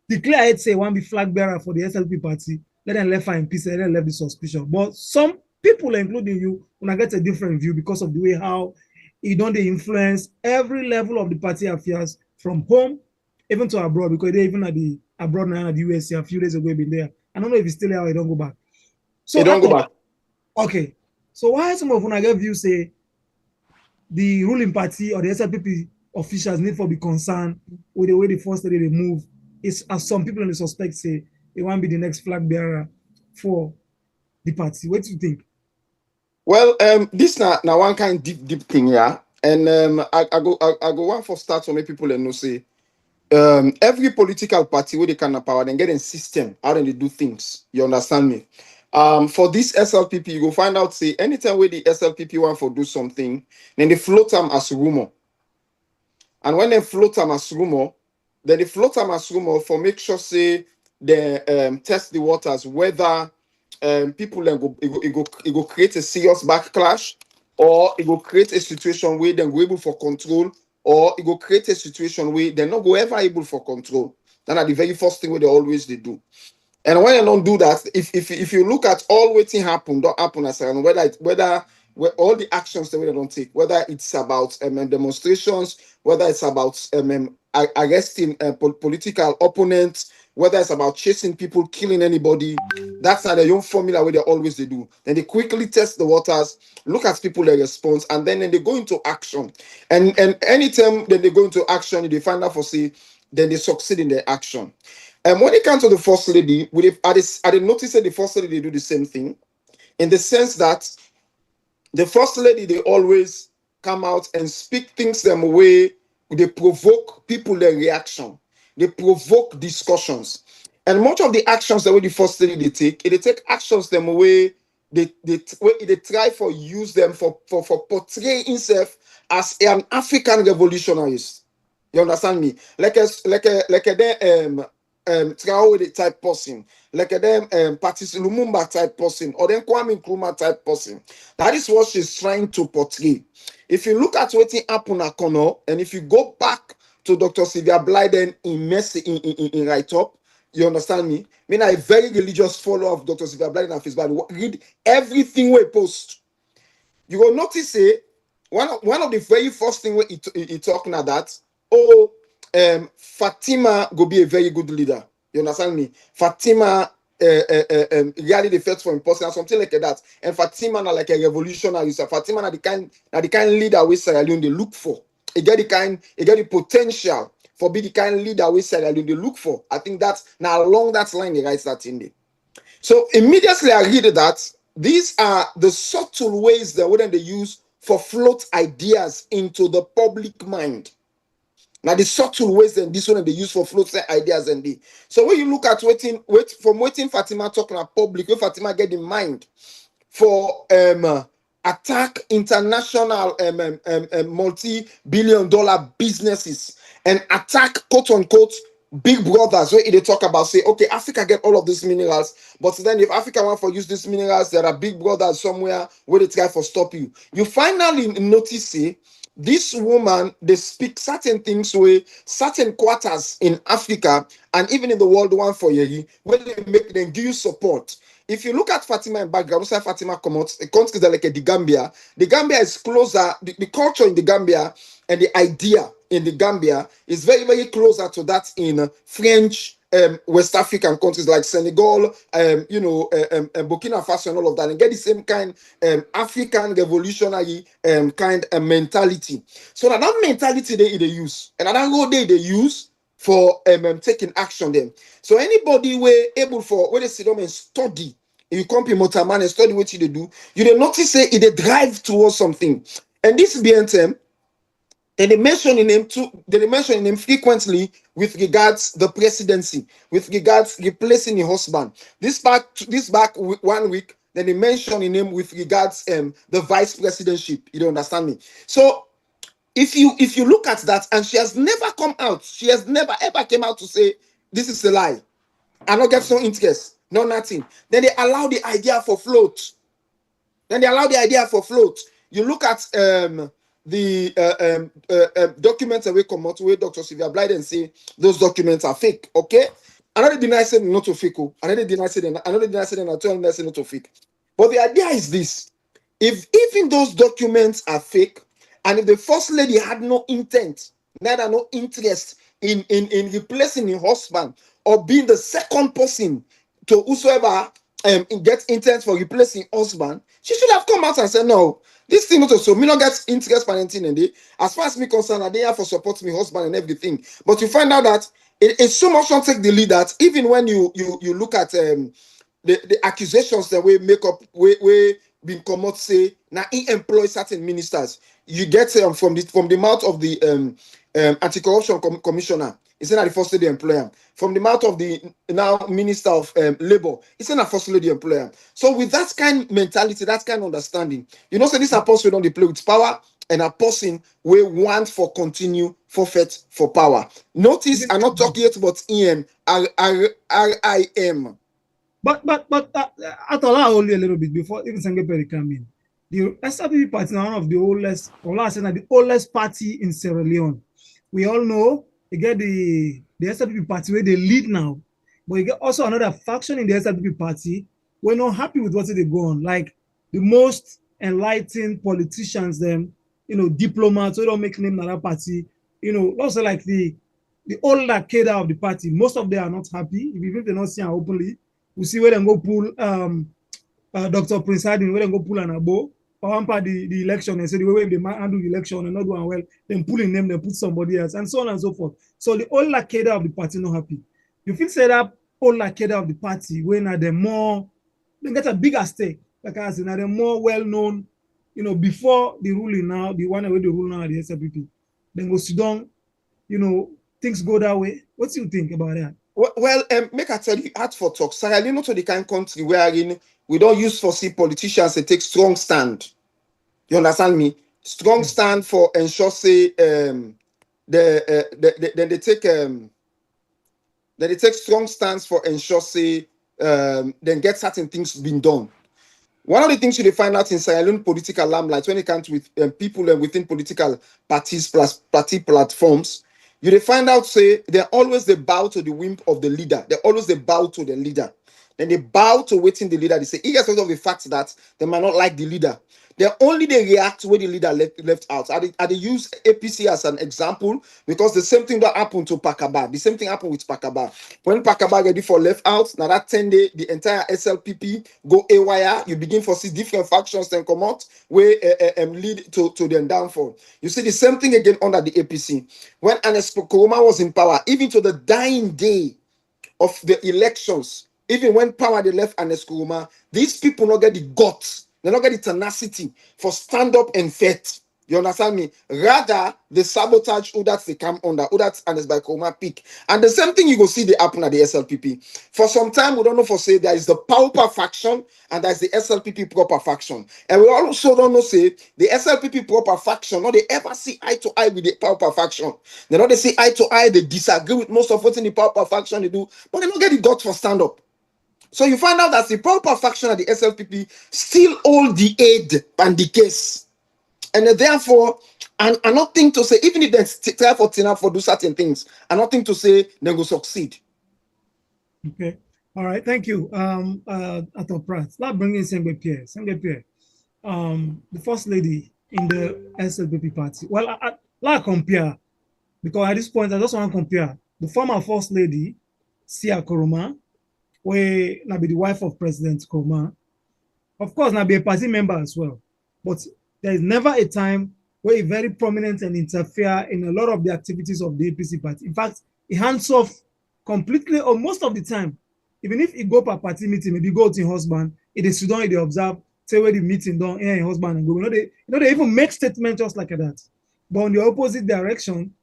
declare it, say one be flag bearer for the SLP party, let them left her in peace, let them left the suspicion. But some people, including you, when I get a different view because of the way how he don't influence every level of the party affairs from home even to abroad, because they even at the abroad now at the USA a few days ago been there. I don't know if he's still there or he don't go back. So
he don't go back.
Okay. So why some of when I get view say the ruling party or the SLPP officials need to be concerned with the way the First Lady they move? Is as some people in the suspect say they want to be the next flag bearer for the party. What do you think?
Well, this now one kind deep thing, yeah. And I go one for start so many people and know say every political party where they can have power, then get a system how they do things. You understand me? For this SLPP, you go find out say anytime where the SLPP want to do something, then they float them as rumor. And when they float them as rumor, then they float them as rumor for make sure say they test the waters whether people then go create a serious backlash, or it will create a situation where they're able for control, or it will create a situation where they're not go ever able for control. That's the very first thing where they always do. And when you don't do that, if you look at all waiting happen, don't happen as well, whether where all the actions that we don't take, whether it's about demonstrations, whether it's about arresting political opponents, whether it's about chasing people, killing anybody, that's not a young formula where they always they do. Then they quickly test the waters, look at people their response, and then they go into action. And anytime then they go into action, they find out for say, then they succeed in their action. And when it comes to the First Lady, I did notice that the First Lady they do the same thing, in the sense that the First Lady they always come out and speak things them way, they provoke people their reaction, they provoke discussions. And much of the actions that the First Lady they take actions them away, they try for use them for portray himself as an African revolutionarist. You understand me? Like a Traore type person, like a Patrice Lumumba type person, or then Kwame Nkrumah type person. That is what she's trying to portray. If you look at what happened at Kono, and if you go back to Dr. Sylvia Blyden in Write Up, you understand me? I mean, I'm a very religious follower of Dr. Sylvia Blyden and Facebook. Read everything we post. You will notice one of the very first thing he talking about that, Fatima go be a very good leader. You understand me? Fatima really the first for impossible, something like that. And Fatima na like a revolutionary. So Fatima na the kind leader we Sierra Leone they look for. He get the potential for be the kind leader we Sierra Leone they look for. I think that's now along that line he writes that in there. So immediately I read that these are the subtle ways that when they use for float ideas into the public mind. Now the subtle ways and this one they use for float ideas and the. So when you look at waiting Fatima talking about public, where Fatima get in mind for attack international multi-billion-dollar businesses and attack quote unquote big brothers where they talk about say, okay, Africa get all of these minerals, but then if Africa want to use these minerals, there are big brothers somewhere where they try to stop you. You finally notice this woman, they speak certain things where certain quarters in Africa and even in the world one for you, where they make them give you support. If you look at Fatima in background, also Fatima comes, the countries are like the Gambia. The Gambia is closer, the culture in the Gambia and the idea in the Gambia is very, very closer to that in French West African countries like Senegal, Burkina Faso and all of that, and get the same kind African revolutionary kind of mentality. So that mentality they use, and that road they use for taking action then. So anybody were able for when they sit down and study, you come to Motaman and study what they do, you will notice say it they drive towards something. And this BNTM, and they mention in him frequently with regards the presidency, with regards replacing the husband. This back 1 week, then they mention in him with regards the vice presidentship. You don't understand me? So if you look at that, and she has never come out, she has never ever came out to say this is a lie. I don't get no interest, no nothing. Then they allow the idea for float. You look at the documents that we come out with Dr. Sylvia Blyden say those documents are fake. Okay, another deny said not to fake. Another deny said not to fake. But the idea is this: if even those documents are fake, and if the First Lady had no intent, neither no interest in replacing her husband or being the second person to whosoever get intent for replacing husband, she should have come out and said no. This thing not so me not get interest for anything in there. As far as me concerned, I have for support me husband and everything. But you find out that it's so much on take the lead that even when you look at the accusations that we make up, we been come out say now he employs certain ministers. You get from the mouth of the anti-corruption commissioner. It's not the First Lady employer. From the mouth of the now Minister of Labor, it's not a First Lady employer. So with that kind of mentality, that kind of understanding, you know, so this apostle don't play with power, and a person will want for continue forfeit for power. Notice I'm not talking yet about EM, RIM.
But I'll hold you a little bit before even Sangapere come in. The SLPP party is one of the oldest, or last year, the oldest party in Sierra Leone. We all know you get the SLPP party where they lead now, but you get also another faction in the SLPP party. We're not happy with what they go on. Like the most enlightened politicians, them, diplomats, we don't make name another party, also like the older cadre of the party, most of them are not happy. Even if they not see her openly, we see where they go pull Dr. Prince Harding, where they go pull an abo, or one part the election and say the way they might handle the election and not doing well, then pulling them, they put somebody else, and so on and so forth. So the older cadre of the party not happy. You feel say that older cadre of the party, when are they more, they get a bigger stake, like I said, they're more well known, before the ruling now, the one way the rule now at the SLPP, then go sit down, things go that way. What do you think about that?
Well, make I tell you, hard for talk. Sierra Leone to the kind of country wherein we don't use for see politicians to take strong stand. You understand me? Strong stand for ensure say then they take strong stands for ensure say then get certain things being done. One of the things you find out in Sierra Leone political limelight when it comes with people within political parties plus party platforms, you find out say they're always they bow to the whim of the leader. They always they bow to the leader. Then they bow to waiting the leader. They say, irrespective of the fact that they might not like the leader, they react when the leader left out. I use APC as an example because the same thing that happened to Pakaba. The same thing happened with Pakaba. When Pakaba ready for left out, now that 10 day, the entire SLPP go AYR. You begin to see different factions then come out where lead to their downfall. You see the same thing again under the APC. When Anes Koroma was in power, even to the dying day of the elections, even when power they left Anes Koroma, these people not get the guts. They not get the tenacity for stand up and fight. You understand me? Rather, they sabotage who that they come under, who that and it's by Koroma pick. And the same thing you go see they happen at the SLPP. For some time, we don't know for say there is the pauper faction and there's the SLPP proper faction. And we also don't know say the SLPP proper faction, no, they ever see eye to eye with the pauper faction. They not they see eye to eye, they disagree with most of what's in the pauper faction they do, but they don't get the guts for stand up. So you find out that the proper faction of the SLPP still hold the aid and the case. And therefore, and nothing to say, even if they try for Tina for do certain things, and nothing to say they will succeed.
Okay. All right. Thank you. Ato Pratt. Let's bring in Sengbe Pierre. The First Lady in the SLPP party. Well, let's compare, because at this point, I just want to compare the former First Lady, Sia Koroma, where now be the wife of President Koroma. Of course, now be a party member as well. But there is never a time where he very prominent and interfere in a lot of the activities of the APC party. In fact, he hands off completely, or most of the time. Even if he go to a party meeting, maybe go to his husband, he dey sit down, he dey observe, say where the meeting done, here husband and go. They even make statements just like that. But on the opposite direction,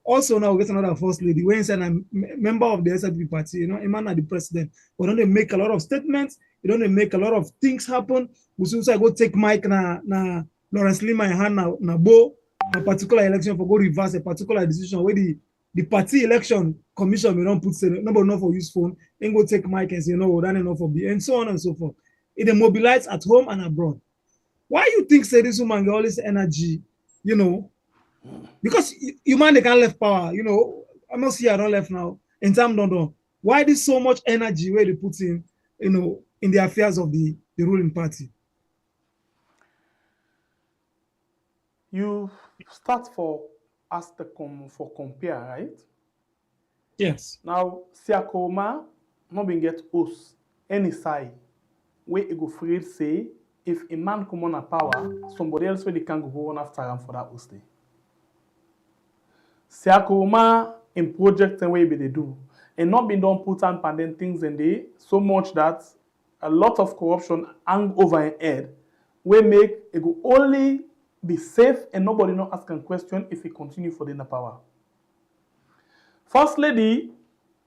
also now we get another First Lady, when he's a member of the SLPP party, a man at the president, but don't they make a lot of statements, they don't make a lot of things happen. We soon say go take Mike na Lawrence Lima in hand na bo a particular election for go reverse a particular decision where the party election commission may not put say nobody enough for use phone, and go take Mike and say no, that enough for be, and so on and so forth. It mobilize at home and abroad. Why you think say this woman get all this energy, because human they can't left power, I'm not see I don't left now. In time don't. Why this so much energy where they put in, in the affairs of the ruling party?
You start for for compare, right?
Yes.
Now, Siakoma not being get us any side where it go free say if a man come on a power, somebody else really can go on after him for that hosting. Siakoma in project and way they do, and not being done put on pandemic things in there so much that a lot of corruption hang over an head, we make it go only be safe and nobody not asking question if he continue for the power. First Lady,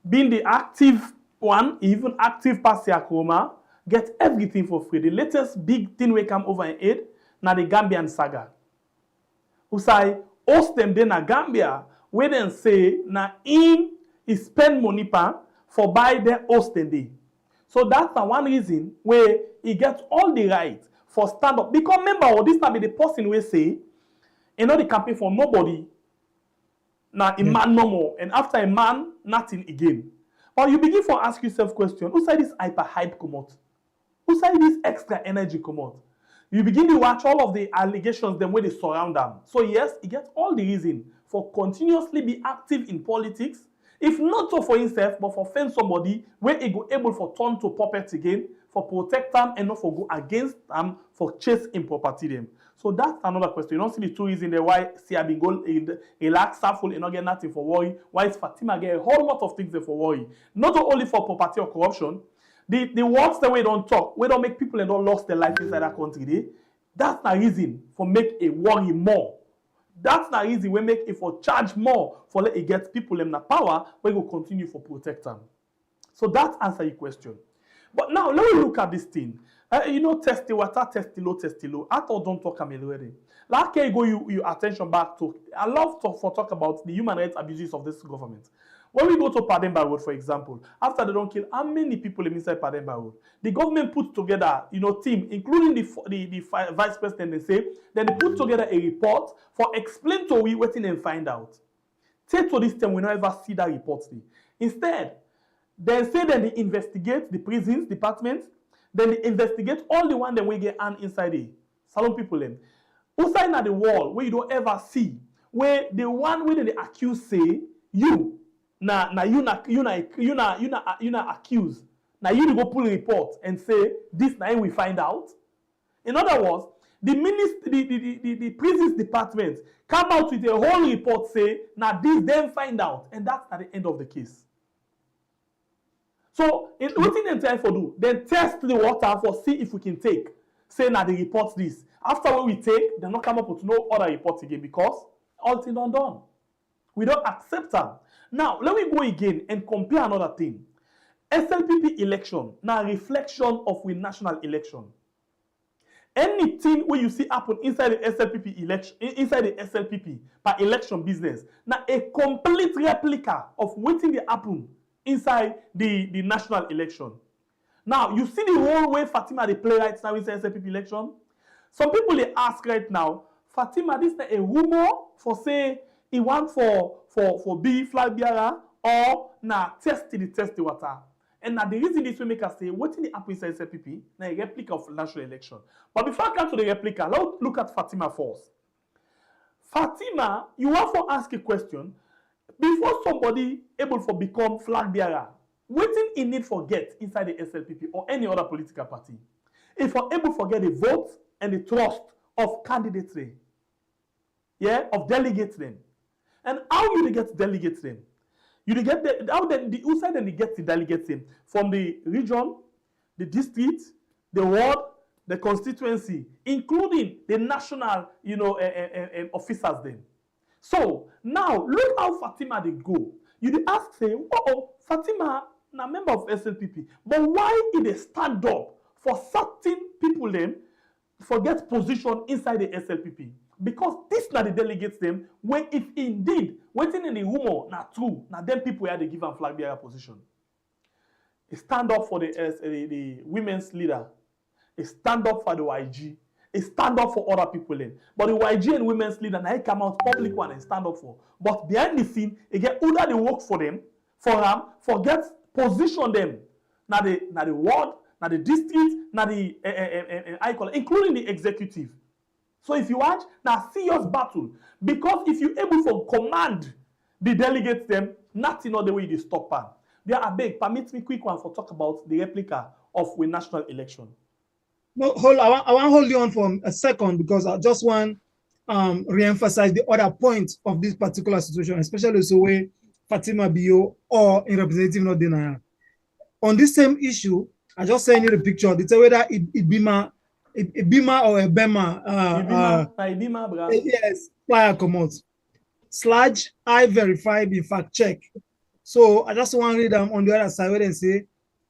being the active one, even active past Siakoma, get everything for free. The latest big thing we come over in aid, now the Gambian saga. Who say, host them then na Gambia, where then say, na him is spend money for buy their host day. So that's the one reason where he gets all the right for stand up. Because remember, this now be the person we say, the campaign for nobody, now a man no more, and after a man, nothing again. But you begin to ask yourself question, who say this hyper hype come out? Who say this extra energy come out? You begin to watch all of the allegations, the way they surround them. So yes, he gets all the reason for continuously be active in politics, if not so for himself, but for find somebody where he go able for turn to puppet again, for protect them and not for go against them, for chase in property them. So that's another question. You don't see the two reasons there why CIB go a lack full and not get nothing for worry. Why is Fatima get a whole lot of things there for worry? Not only for property or corruption. The words that we don't talk, we don't make people and don't lost their life inside that country. They, that's the reason for make a worry more. That's the reason we make it for charge more for let it get people in the power, we will continue for protect them. So that answer your question. But now let me look at this thing. You know, test the water, test the low. I thought don't talk already. Like I go your attention back to. I love to talk about the human rights abuses of this government. When we go to Pademba Road, for example, after they don't kill how many people inside Pademba Road, the government put together, you know, team, including the vice president, they say, then they put together a report for explain to we waiting and find out. Take to this time, we don't ever see that report. Instead, they say that they investigate the prisons department, then they investigate all the one that we get on inside the salon people them. Outside at the wall where you don't ever see, where the one where they accuse say you you accused. Now you go pull a report and say this now we find out. In other words, the prisons department come out with a whole report say now this then find out, and that's at the end of the case. So what thing them try for do? Then test the water for see if we can take. Say now the report this. After what we take, they not come up with no other report again because all things done done. We don't accept them. Now let me go again and compare another thing. SLPP election now reflection of we national election. Anything where you see happen inside the SLPP election, inside the SLPP by election business, now a complete replica of what they happen inside the national election. Now you see the whole way Fatima they play right now inside SLPP election. Some people they ask right now, Fatima, this is a rumor for say he want for be Flagbearer or test the water. And now the reason this will make us say what in the happen inside SLPP, now a replica of national election. But before I come to the replica, let's look at Fatima first. Fatima, you want to ask a question before somebody able to become Flagbearer. What in need for get inside the SLPP or any other political party? If you're able to get the vote and the trust of candidates, of delegates then. And how you get delegates then? You get how then the outside then they get the delegates in from the region, the district, the ward, the constituency, including the national, officers then. So now look how Fatima they go. You ask say, oh, Fatima na member of SLPP, but why did they stand up for certain people them forget position inside the SLPP? Because this na the delegates them when if indeed waiting in the Rumour na true, na them people where they give them Flagbearer position. They stand up for the women's leader. They stand up for the YG. They stand up for other people then. But the YG and women's leader now come out public one and stand up for. But behind the scene, they get either they work for them, forget position them. Now the ward, now the district, now the including the executive. So if you watch, now serious battle. Because if you able to command the delegates them, nothing other way they stop them. They are big. Permit me quick one for talk about the replica of the national election.
No, I want to hold you on for a second because I just want re-emphasize the other point of this particular situation, especially the way Fatima Bio or in Representative Nordina. On this same issue, I just sent you the picture. It's whether it be my a Bima or a Bema. Yes, flyer come out. / I verify the fact check. So I just want to read them on the other side where they say,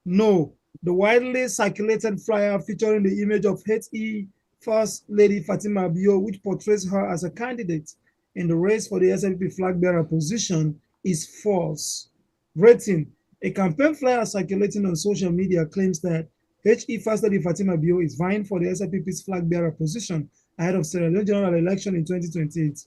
no, the widely circulated flyer featuring the image of HE First Lady Fatima Bio, which portrays her as a candidate in the race for the SLPP flag bearer position, is false. Rating: a campaign flyer circulating on social media claims that HE First Lady Fatima Bio is vying for the SLPP's flag bearer position ahead of Sierra Leone general election in 2028.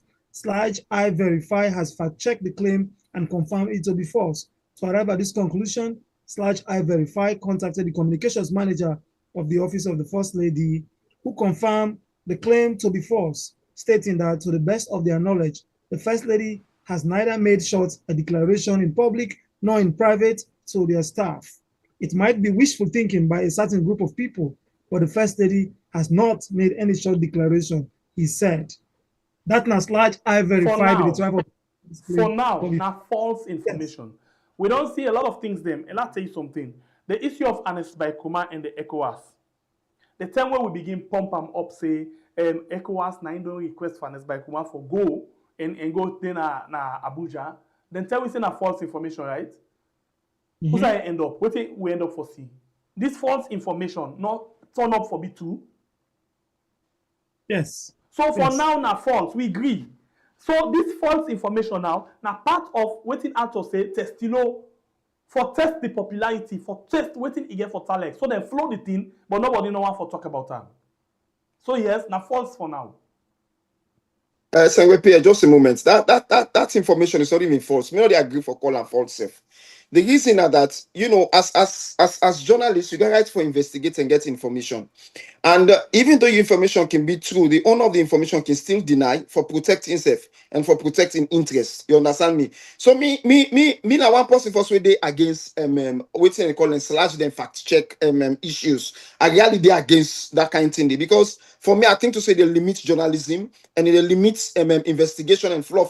/ I verify has fact-checked the claim and confirmed it to be false. To arrive at this conclusion, / I verify contacted the communications manager of the office of the First Lady who confirmed the claim to be false, stating that to the best of their knowledge, the First Lady has neither made short a declaration in public nor in private to their staff. It might be wishful thinking by a certain group of people, but the First Lady has not made any short declaration, he said. That was large I verified with the tribe of.
For now false information. Yes. We don't see a lot of things them. And I'll tell you something. The issue of Anes by Kuma and the ECOWAS. The time when we begin pump them up, say, ECOWAS now don't request for Anes by Kuma for go and go then na Abuja. Then tell we say na false information, right? Who's I end up? What we end up for C? This false information not turn up for B2.
Yes.
So for now false, we agree. So this false information now part of waiting out to say testilo for test the popularity, for test waiting again for talent. So they flow the thing, but nobody know what for talk about them. So yes, now false for now.
SLPP, just a moment. That information is not even false. Me not they agree for call and false self. The reason are that, you know, as journalists, you can write for investigate and get information. And even though your information can be true, the owner of the information can still deny for protecting himself and for protecting interests. You understand me? So me now one person first way they against waiting and calling slash them fact check issues. I really they against that kind of thing because for me I think to say they limit journalism and they limit investigation and flow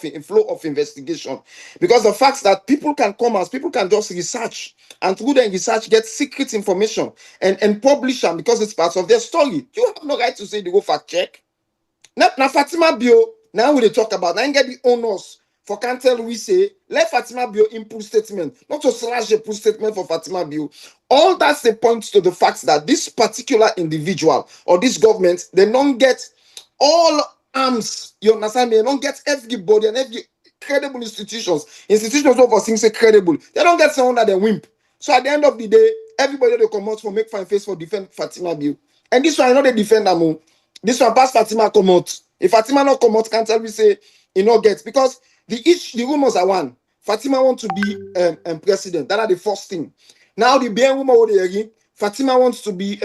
of investigation because the facts that people can come as people can just research and through the research get secret information and publish them because it's part of their story. You have no right to say they go fact check. Now Fatima Bio, now we talk about now get the owners for can't tell we say let Fatima Bio input statement, not to slash the input statement for Fatima Bio. All that's the point to the fact that this particular individual or this government, they don't get all arms. You understand me? They don't get everybody and every credible institutions over things say credible. They don't get someone that they wimp. So at the end of the day, everybody they come out for make fine face for defend Fatima Bio. And this one, I know they defend them. This one pass Fatima come out. If Fatima not come out, can't tell me say he not gets because the rumors are one. Fatima want to be president. That are the first thing. Now the bear rumor Fatima wants to be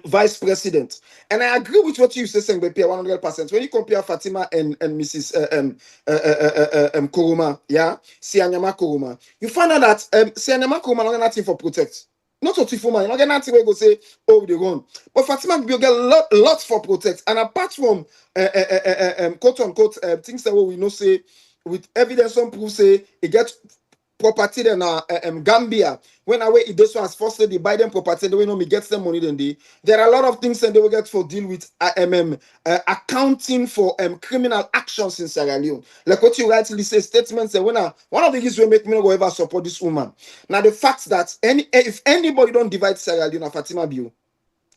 vice president. And I agree with what you say, Sengbepe, 100%. When you compare Fatima and Mrs. Kuruma, yeah, Sianyama Kuruma, you find out that Sianyama Kuruma not nothing for protect. Not what for man, not get nothing where go say, oh, they run. But Fatima will get a lot for protect. And apart from quote unquote things that we know say with evidence on proof say it gets property in Gambia. When I wait, this one's first they buy them property, they will know me gets them money then they. There are a lot of things that they will get for deal with accounting for criminal actions in Sierra Leone. Like what you rightly say, statements that one of the things will make me not go ever support this woman. Now the fact that if anybody don't divide Sierra Leone, Fatima Bio,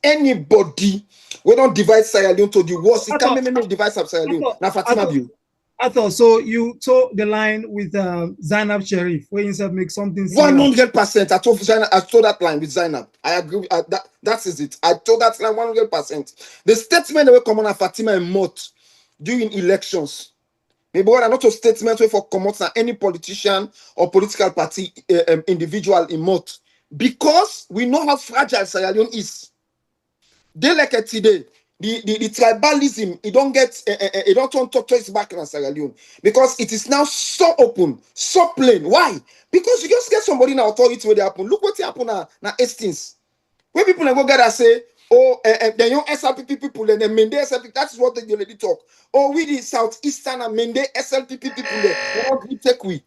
anybody we don't divide Sierra Leone to the worst, it can't make divide Sierra Leone. Now Fatima Bio.
I thought so. You told the line with Zainab Sharif, where you said make something.
100%. I told that line with Zainab. I agree. That is it. I told that line 100%. The statement that will come on Fatima and Mott during elections. Maybe what are not a statement for come out any politician or political party individual in Mott because we know how fragile Sierra Leone is. They like it today. The tribalism, it don't get it don't turn tortoise back in Sierra Leone because it is now so open, so plain. Why? Because you just get somebody in authority where they happen. Look what happened now Hastings. Where people go get and say, oh, the young SLPP people and the Mende SLPP, that's what they already talk. Oh, we the Southeastern and Mende SLPP people there. We take we.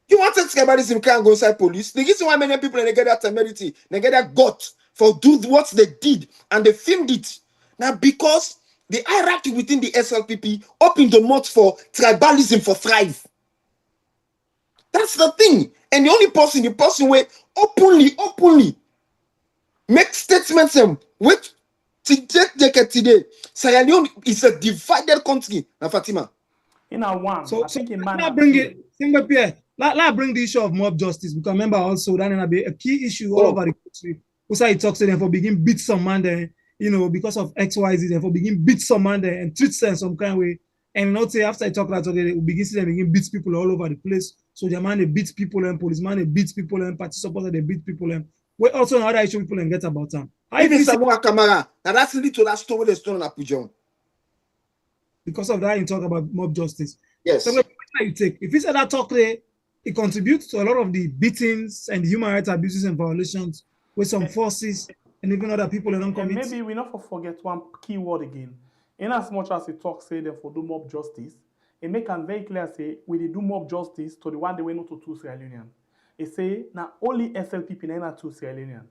You want to talk about this? You can't go inside police. The reason why many people they get that temerity, they get that gut for do what they did and they filmed it. Now, because the hierarchy within the SLPP opened the mouth for tribalism for thrive. That's the thing. And the person where openly make statements with today. Sierra Leone is a divided country. Now, Fatima.
In our one.
So let's bring it. Let's bring the issue of mob justice because remember also that will be a key issue all over the country. Usai talks to them for begin beat some man there. You know, because of XYZ, therefore begin beat some man there and treat them some kind of way. And not say after I talk that today, we begin to begin beat people all over the place. So the man they beat people and policeman they beat people and party supporters they beat people and We also know other issue people and get about them.
Even Samoa Kamara, now that's lead to that story that's done on Apujon.
Because of that, you talk about mob justice.
Yes.
So you take, if it's that talk there, it contributes to a lot of the beatings and the human rights abuses and violations with some forces and even other people that don't commit.
Maybe we not forget one key word again. In as much as it talks say them for do mob justice, it make them very clear say we did do mob justice to the one they went not to two Sierra Leonean. It say now only SLPP and two Sierra Leonean.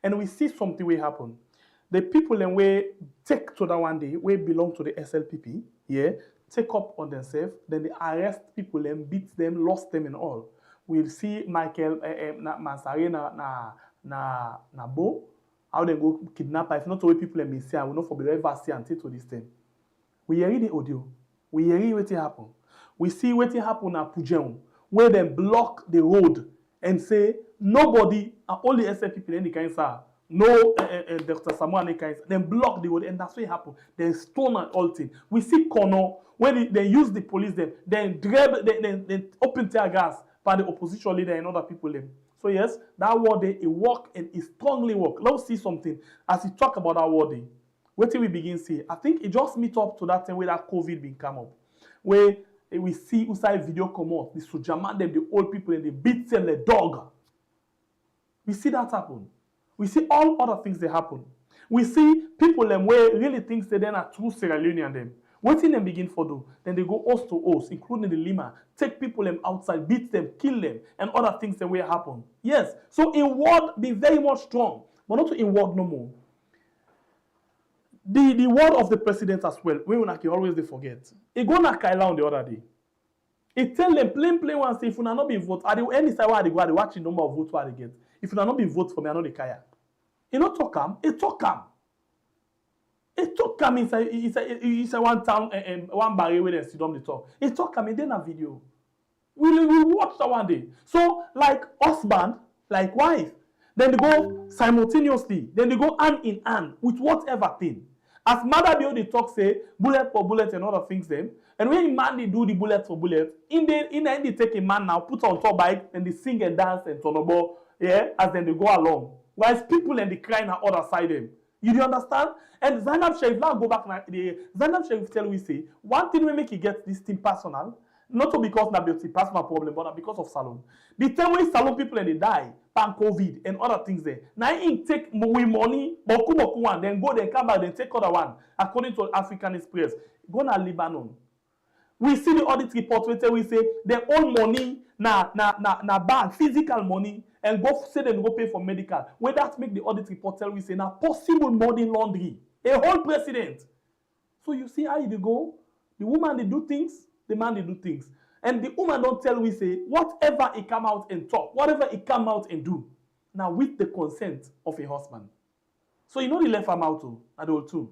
And we see something will happen. The people then we take to that one day, we belong to the SLPP, yeah, take up on themselves, then they arrest people and beat them, lost them and all. We'll see Michael Mansare na Bo, how they go kidnap. If not the way people may say, I will not for the ever see until to this time. We hear the audio. We hear what happen. We see what happen at Pujeon, where they block the road and say nobody, only SLPP in any kind of no Dr. Samuel any kind. Then block the road and that's what happen. They stone and all things. We see Kono when they use the police them, then grab, then open tear gas by the opposition leader and other people them. So yes, that war day it work and it strongly work. Let's see something as we talk about that war day. Wait till we begin see. I think it just meet up to that time where that COVID been come up, where we see inside video come out, the Sujaman them, the old people and they beat them like dog. We see that happen. We see all other things that happen. We see people them where really think they then are true Sierra Leonean them. What thing them begin for do? Then they go host to host, including the Lima, take people them outside, beat them, kill them, and other things that will happen. Yes. So in word be very much strong, but not in word no more. The word of the president as well, we can always they forget. He go na Kaila on the other day. He tell them plain one say if you not be vote, at the any side where they go, they watch the number of votes where they get. If you not be vote for me, I know the kaya. He not talk him, he talk him. He talk him inside one town and one barrier where they sit down the talk. He talk him in then a video. We watch that one day. So like husband, like wife, then they go simultaneously, then they go hand in hand with whatever thing. As Mother Bio they talk say bullet for bullet and other things them. And when a man they do the bullet for bullet, in the end they take a man now, put on top bike, and they sing and dance and turn about, yeah, as then they go along. Whilst people and they cry on the other side them. You do understand? And Zainab Sharif, now go back now, Zainab Sharif tell we say, one thing we make it get this thing personal, not because na beauty personal problem, but because of salon. The time when salon people and they die, pan COVID and other things there. Now in take we money, boku one, then go then come back, then take other one. According to African Express, go na Lebanon. We see the audit report where we say their own money na bank, physical money, and go say them go pay for medical. Where that make the audit report tell we say now possible money laundry. A whole president. So you see how you go. The woman they do things, the man they do things. And the woman don't tell we say whatever he come out and talk, whatever he come out and do. Now with the consent of a husband. So you know the left arm out too, at all too.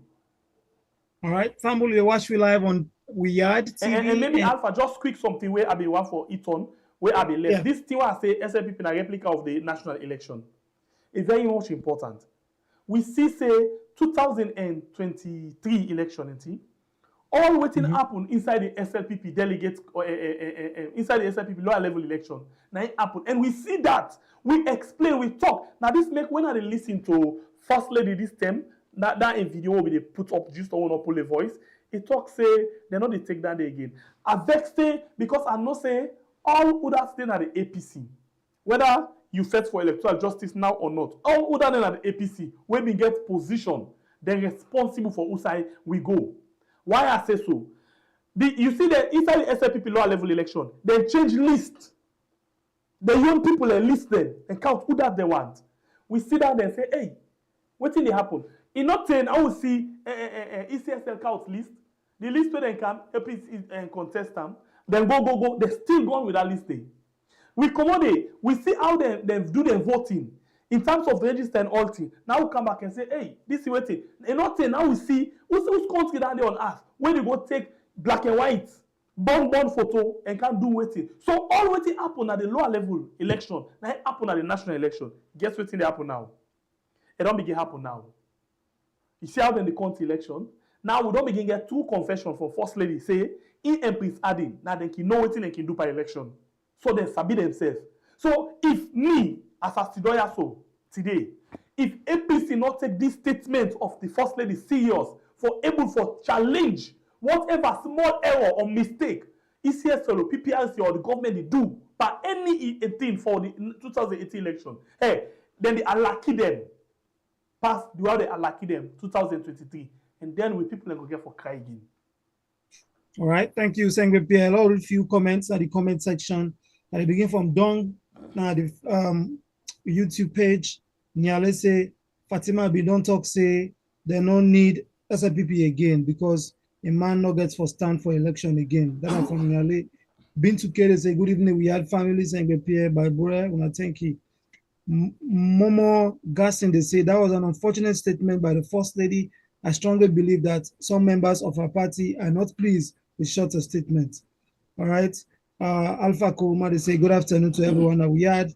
All right, family, you watch we live on Weird TV.
And maybe Alpha just quick something where I be one for Eton, where I be left. Yeah. This thing I say SLPP in a replica of the national election. It's very much important. We see say 2023 election, all waiting happen inside the SLPP delegates inside the SLPP lower level election. Now it happen. And we see that. We explain, we talk. Now this make when I listen to First Lady this time, that in video will be they put up just on pull a voice. It talk say they're not they take that day again. I vex say because I know say all who that stay at the APC, whether you fight for electoral justice now or not, all who that at the APC when we get position, they're responsible for whose side we go. Why I say so? You see that inside the SLPP lower level election, they change list. The young people they list them and count who that they want. We see that and say, hey, what thing they happen? In not 10, I will see ECSL count list. The list where they come, APC and contest them, then go. They still gone with that listing. We come on there, we see how they do their voting in terms of register and all thing. Now we come back and say, hey, this is what it. And not 10, now we see who's country down there on earth when they go take black and white, born photo and can't do waiting. So all waiting happen at the lower level election. Now it happen at the national election. Guess what thing they happen now? It don't begin happen now. You see how then the country election. Now we don't begin get two confessions from First Lady say in and Prince adding. Now they can know what they can do by election. So they sabi themselves. So if me as a Sidoya so today. If APC not take this statement of the First Lady serious, for able for challenge whatever small error or mistake ECSL, PPRC or the government they do by any thing for the 2018 election, hey, then they allocate them pass the way they allocate them 2023, and then we people go get for cry again.
All right, thank you, Sengwe Pierre. I'll read a few comments at the comment section. I begin from Dong, now the YouTube page. Nyale say, Fatima Bio don't talk say they no need SLPP again because a man no gets for stand for election again. That one from Nyale. Been to Kere say, good evening, we had families Sengwe Pierre by Bure, una thank you. Momo Gassin, they say that was an unfortunate statement by the First Lady. I strongly believe that some members of our party are not pleased with shorter statements. All right. Alpha Kuruma, they say good afternoon to everyone that we had.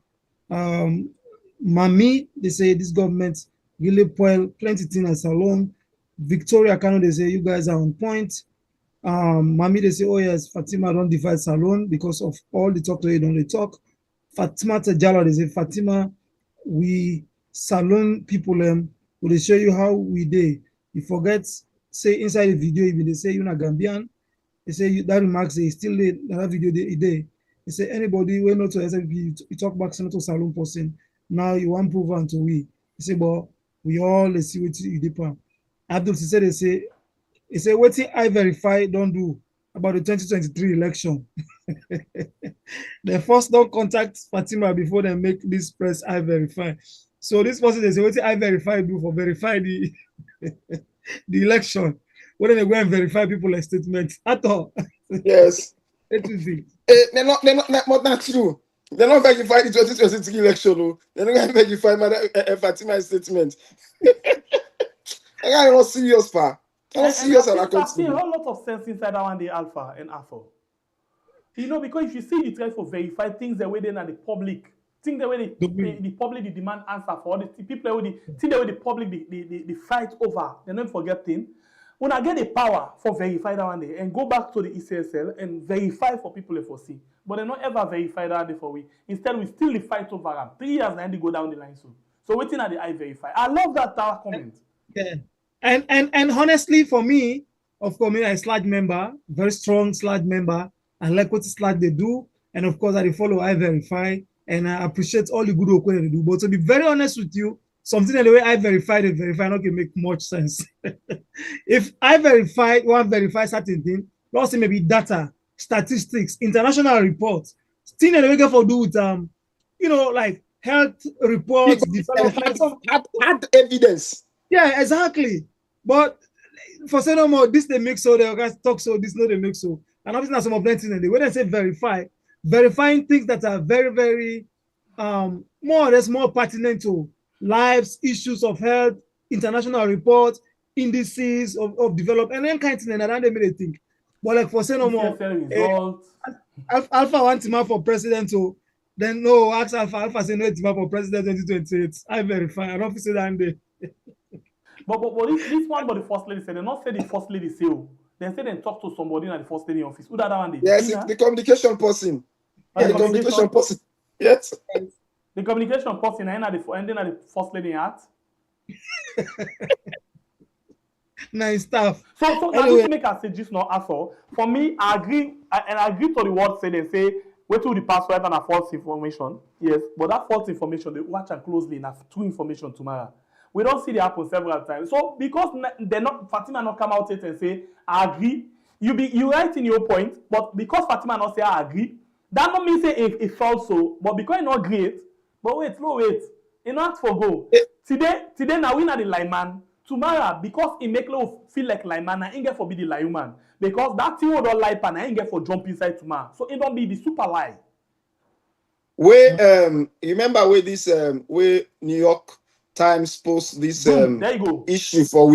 Mami, they say this government really spoil plenty things alone. Victoria Kano, they say you guys are on point. Mami, they say, oh yes, Fatima don't divide Salon because of all the talk to you, don't they talk. Fatima Tejala, they say, Fatima, we Salon people, will show you how we did. You forget, say inside the video, if they say you're not Gambian, they say that remarks say still late, that video they day. They say anybody when not to SLPP, you talk back to Salon person. Now you want prove unto we. They say, but we all let's see what you depend. Abdul said they say what thing I verify don't do about the 2023 election. They first don't contact Fatima before they make this press I verify. So this person they say what I verify do for verify the the election. When they go and verify people's statements at all.
Yes.
It is it.
They're not true. They're not verify the 2023 election. No. They're not going to verify Fatima's statement. I'm not serious, pa. I'm not serious.
I see a whole lot of sense inside that one, the Alpha and Alpha. You know, because if you see the try for verify things the way they are the public, things the way the public the demand answer for all the people the things the way the public the fight over, they don't forget things. When I get the power for verify that one day and go back to the ECSL and verify for people for see, but they not ever verify that day for we. Instead, we still the fight over them. 3 years and they go down the line so waiting at the I verify. I love that tower comment.
Yeah. And honestly, for me, of course, I'm a SLAG member, very strong SLAG member. I like what SLAG they do, and of course, I follow I verify, and I appreciate all the good work they do. But to be very honest with you, something in the way I verify not can make much sense. If I verify certain thing, also maybe data, statistics, international reports, thing that we get for do with like health reports,
hard evidence.
Yeah, exactly. But for say no more, this they make so the guys talk so this no they make so. And obviously some of them things when I say verifying things that are very, very more or less more pertinent to lives, issues of health, international reports, indices of development, and then kind of thing, and I don't really think. But like for say no more, Alpha wants him for president, so then no, ask Alpha say no, it's for president 2028. I verify. I don't say that day.
But this one, but the First Lady said, they not say the First Lady say, they say they talk to somebody in the First Lady office. Who that one they?
Yes, the communication person. The communication person. Yes.
The communication person and the First Lady hat.
Nice stuff.
So anyway. Now this make us say just not asshole. For me, I agree to the word say they say wait till the password and a false information. Yes, but that false information they watch and closely enough true information tomorrow. We don't see it happen several times. So because Fatima not come out and say I agree, you right in your point, but because Fatima not say I agree, that not mean say it false so, but because it's not great, but wait, it not for go. Today now we not the lineman. Tomorrow, because it make love feel like lineman, I ain't get for be the lineman. Because that thing don't lie pan, I ain't get for jump inside tomorrow. So it don't be the super lie.
Where remember where this where New York Times post this issue for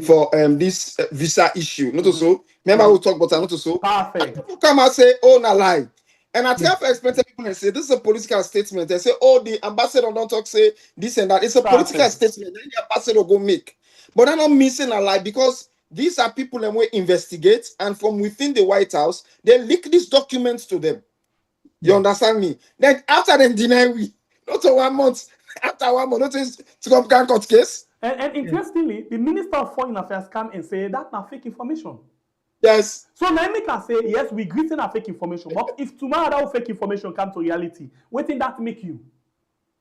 for this visa issue. Not so. Remember we talk about not so.
Perfect.
People come and say, oh, na lie. And I try to explain to people and say this is a political statement. They say, oh, the ambassador don't talk say this and that. It's a political statement. Then the ambassador go make. But I'm not missing a lie because these are people and we investigate, and from within the White House, they leak these documents to them. You understand me? Then after they deny we, not for 1 month, After 1 month, notice to come can court case.
And interestingly, the Minister of Foreign Affairs come and say that's not fake information.
Yes.
So now we can say, yes, we greeting our fake information. But if tomorrow that fake information come to reality, what did that make you?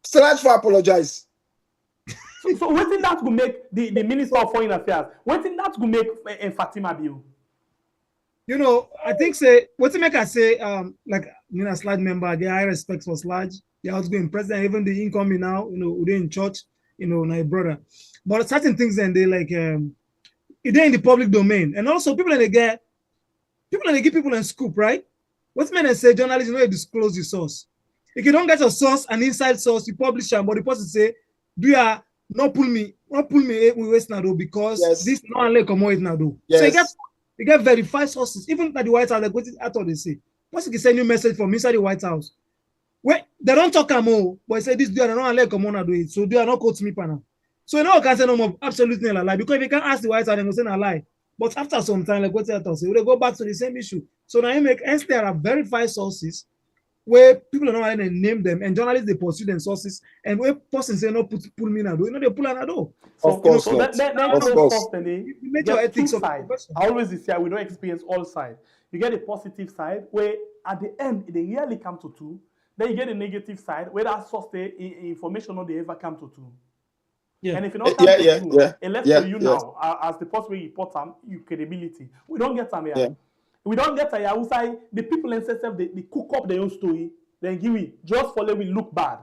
Still for apologize.
So what did that will make the Minister of Foreign Affairs? What did that will make Fatima Bio?
You know, I think say what to make I say, like you know, Sludge member, the high respect for Sludge, the outgoing president, even the incoming now, you know, within church, you know, my brother. But certain things then they like they're in the public domain. And also people they give people in scoop, right? What's meant to say journalists, you know, you disclose your source. If you don't get a source, an inside source, you publish them, but the person say, do you not pull me we waste now because
Yes.
this not like come now do.
Yes.
So you get verified sources, even at the White House, like what I thought they say. Once you can send you message from inside the White House, where they don't talk more, but they say this do I don't like come on do it. So do I not quote me panel. So you know I can say no more absolutely a lie because if you can't ask the White House, they will say a lie. But after some time, like what I thought, say they go back to the same issue. So now you make hence there are verified sources where people are not going to name them and journalists they pursue them sources and where person say no pull me now do you know they pull an ado.
So,
Of course
so
not.
of course.
You make your ethics of
side. I always say we don't experience all sides. You get the positive side where at the end they rarely come to two. Then you get the negative side where that source the information not they ever come to two.
Yeah.
And if you not come to two, it left
yeah,
for you now as the possible report them your credibility. We don't get them here.
Yeah.
We don't get here. We say the people themselves they cook up their own story, then give it just for let we look bad.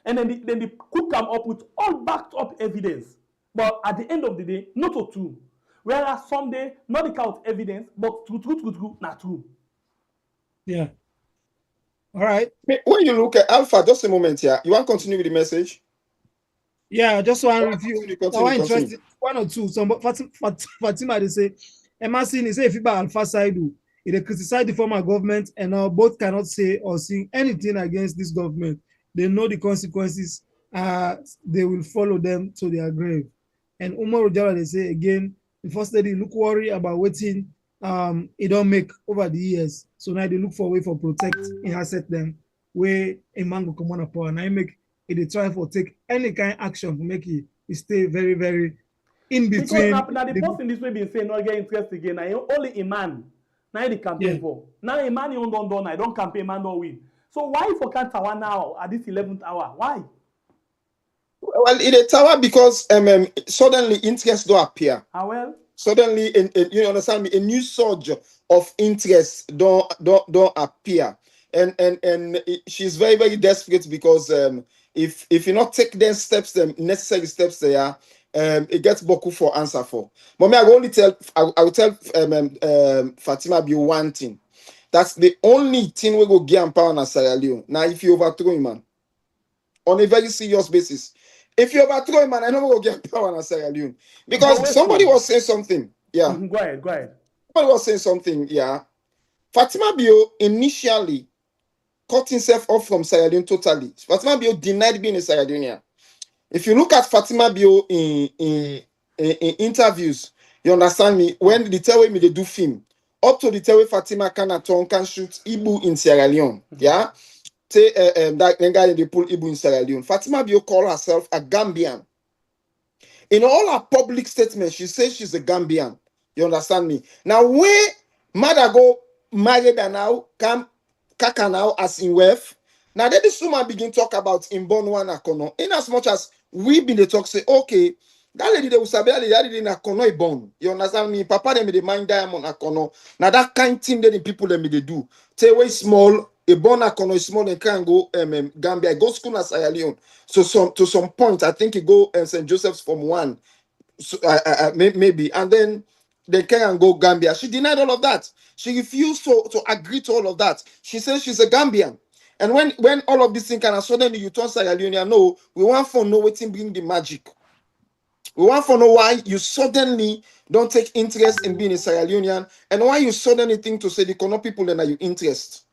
And then they could come up with all backed up evidence. But at the end of the day, not a true. Whereas someday, not the count evidence, but true, not true.
Yeah. All right.
When you look at Alpha, just a moment here. You want to continue with the message?
Yeah, just one review.
Continue.
One or two. Some Fatima they say, Emerson they say if you buy Alpha side, they criticize the former government and now both cannot say or sing anything against this government. They know the consequences. They will follow them to their grave. And Rumour they say again, the First Lady look worry about waiting. It don't make over the years. So now they look for a way for protect and asset them where a man will come on a power. And I make they try for take any kind of action to make it stay very, very in between.
Because now the person this way been saying not get interest again. Now only a man. Now the campaign for. Now a man you don't done. I don't campaign man don't win. So why for can't tower now at this 11th hour? Why?
Well, in a tower because suddenly interest don't appear.
Well.
Suddenly, you understand me, a new surge of interest don't appear, and she's very, very desperate because if you not take them steps, them necessary steps there, it gets Boku for answer for. But me, I will tell Fatima Bio one thing. That's the only thing we go get power in Sierra Leone. Now, if you overthrow him, man, on a very serious basis. If you overthrow him, man, I know we'll get power in Sierra Leone. Because somebody was saying something. Yeah.
Mm-hmm. Go ahead.
Somebody was saying something, yeah. Fatima Bio initially cut himself off from Sierra Leone totally. Fatima Bio denied being a Sierra Leonean. If you look at Fatima Bio in interviews, you understand me, when the tell me they do film, up to the tell Fatima can shoot Ibu in Sierra Leone. Yeah. Say that guy they pull Ibu in Sierra Leone. Fatima Bio call herself a Gambian. In all her public statements, she says she's a Gambian. You understand me? Now, where Madago married her now, Kaka now as in wealth. Now, then this woman begin talk about in born one akono. In as much as we been the talk say, okay, that lady they will sabi that lady in akono is born. You understand me? Papa them they mind diamond akono. Now that kind thing that the people them they do. Say way small. A born akono is small and can go Gambia. Go school as Sierra Leone. So to some point, I think he go St. Joseph's from one. So maybe, and then they can go Gambia. She denied all of that. She refused to agree to all of that. She says she's a Gambian. And when all of these things can suddenly you turn Sierra Leone, no, we want to know what bring the magic. We want to know why you suddenly don't take interest in being a Sierra Leonean and why you suddenly think to say the Kono people then are you interest.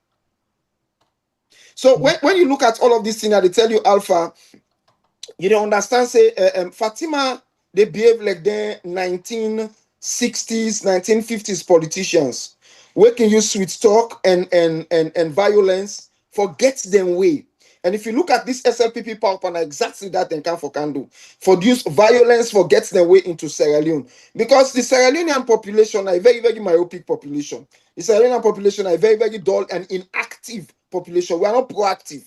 So when you look at all of these things, they tell you Alpha, you don't understand. Say Fatima, they behave like the 1960s, 1950s politicians. Where can you sweet talk and violence? Forget them way. And if you look at this SLPP power plan, exactly that they can do. For use violence, for get their way into Sierra Leone. Because the Sierra Leonean population are a very, very myopic population. The Sierra Leonean population are a very, very dull and inactive population. We are not proactive.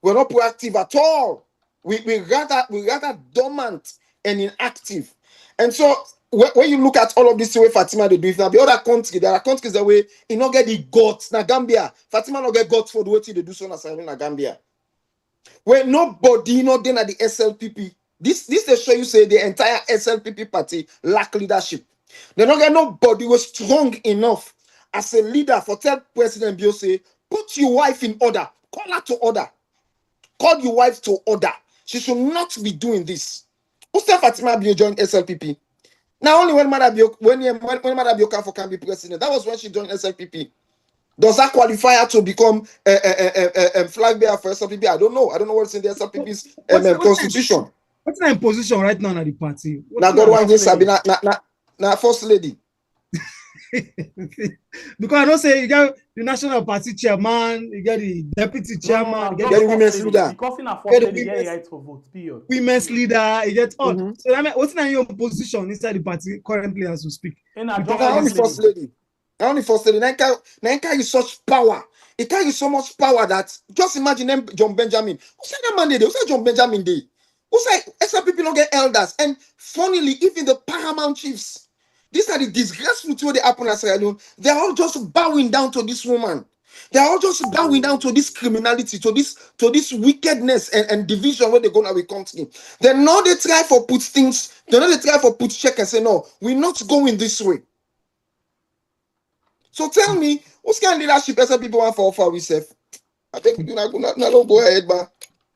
We're not proactive at all. We rather dormant and inactive. And so when you look at all of this the way Fatima they do it now, the other country, there are countries that way you not get the guts. Now Gambia, Fatima not get guts for the way they do so na Gambia. Where nobody not then at the SLPP. This they show you say the entire SLPP party lack leadership. They don't get nobody was strong enough as a leader for tell President Bio say, put your wife in order, call her to order. Call your wife to order. She should not be doing this. Who said Fatima Bio joined SLPP? Now only when Mother Bio can be president. That was when she joined SLPP. Does that qualify her to become Flagbearer for SLPP? I don't know. I don't know what's in the SLPP's constitution.
What's in position right now at the party?
Now God one day Sabina na First Lady.
Because I don't say you got the national party chairman, you got the deputy chairman, you
get the women's leader.
Because in a First Lady, you get right to vote. Period.
Women's leader, you get all. So I mean, what's in your position inside the party currently as we speak?
Only First Lady. Only First Lady. Now carry such power. It carries so much power that just imagine them John Benjamin. Who said that man day? Who said John Benjamin day? Who said SLPP don't get elders? And funnily, even the paramount chiefs. These are the disgraceful things they happen at Sierra Leone. They're all just bowing down to this woman. They're all just bowing down to this criminality, to this wickedness and division where they go now with country. They know they try for put things, they know they try for put check and say, no, we're not going this way. So tell me, what's kind of leadership as people want for ourselves? I think we're not go ahead, but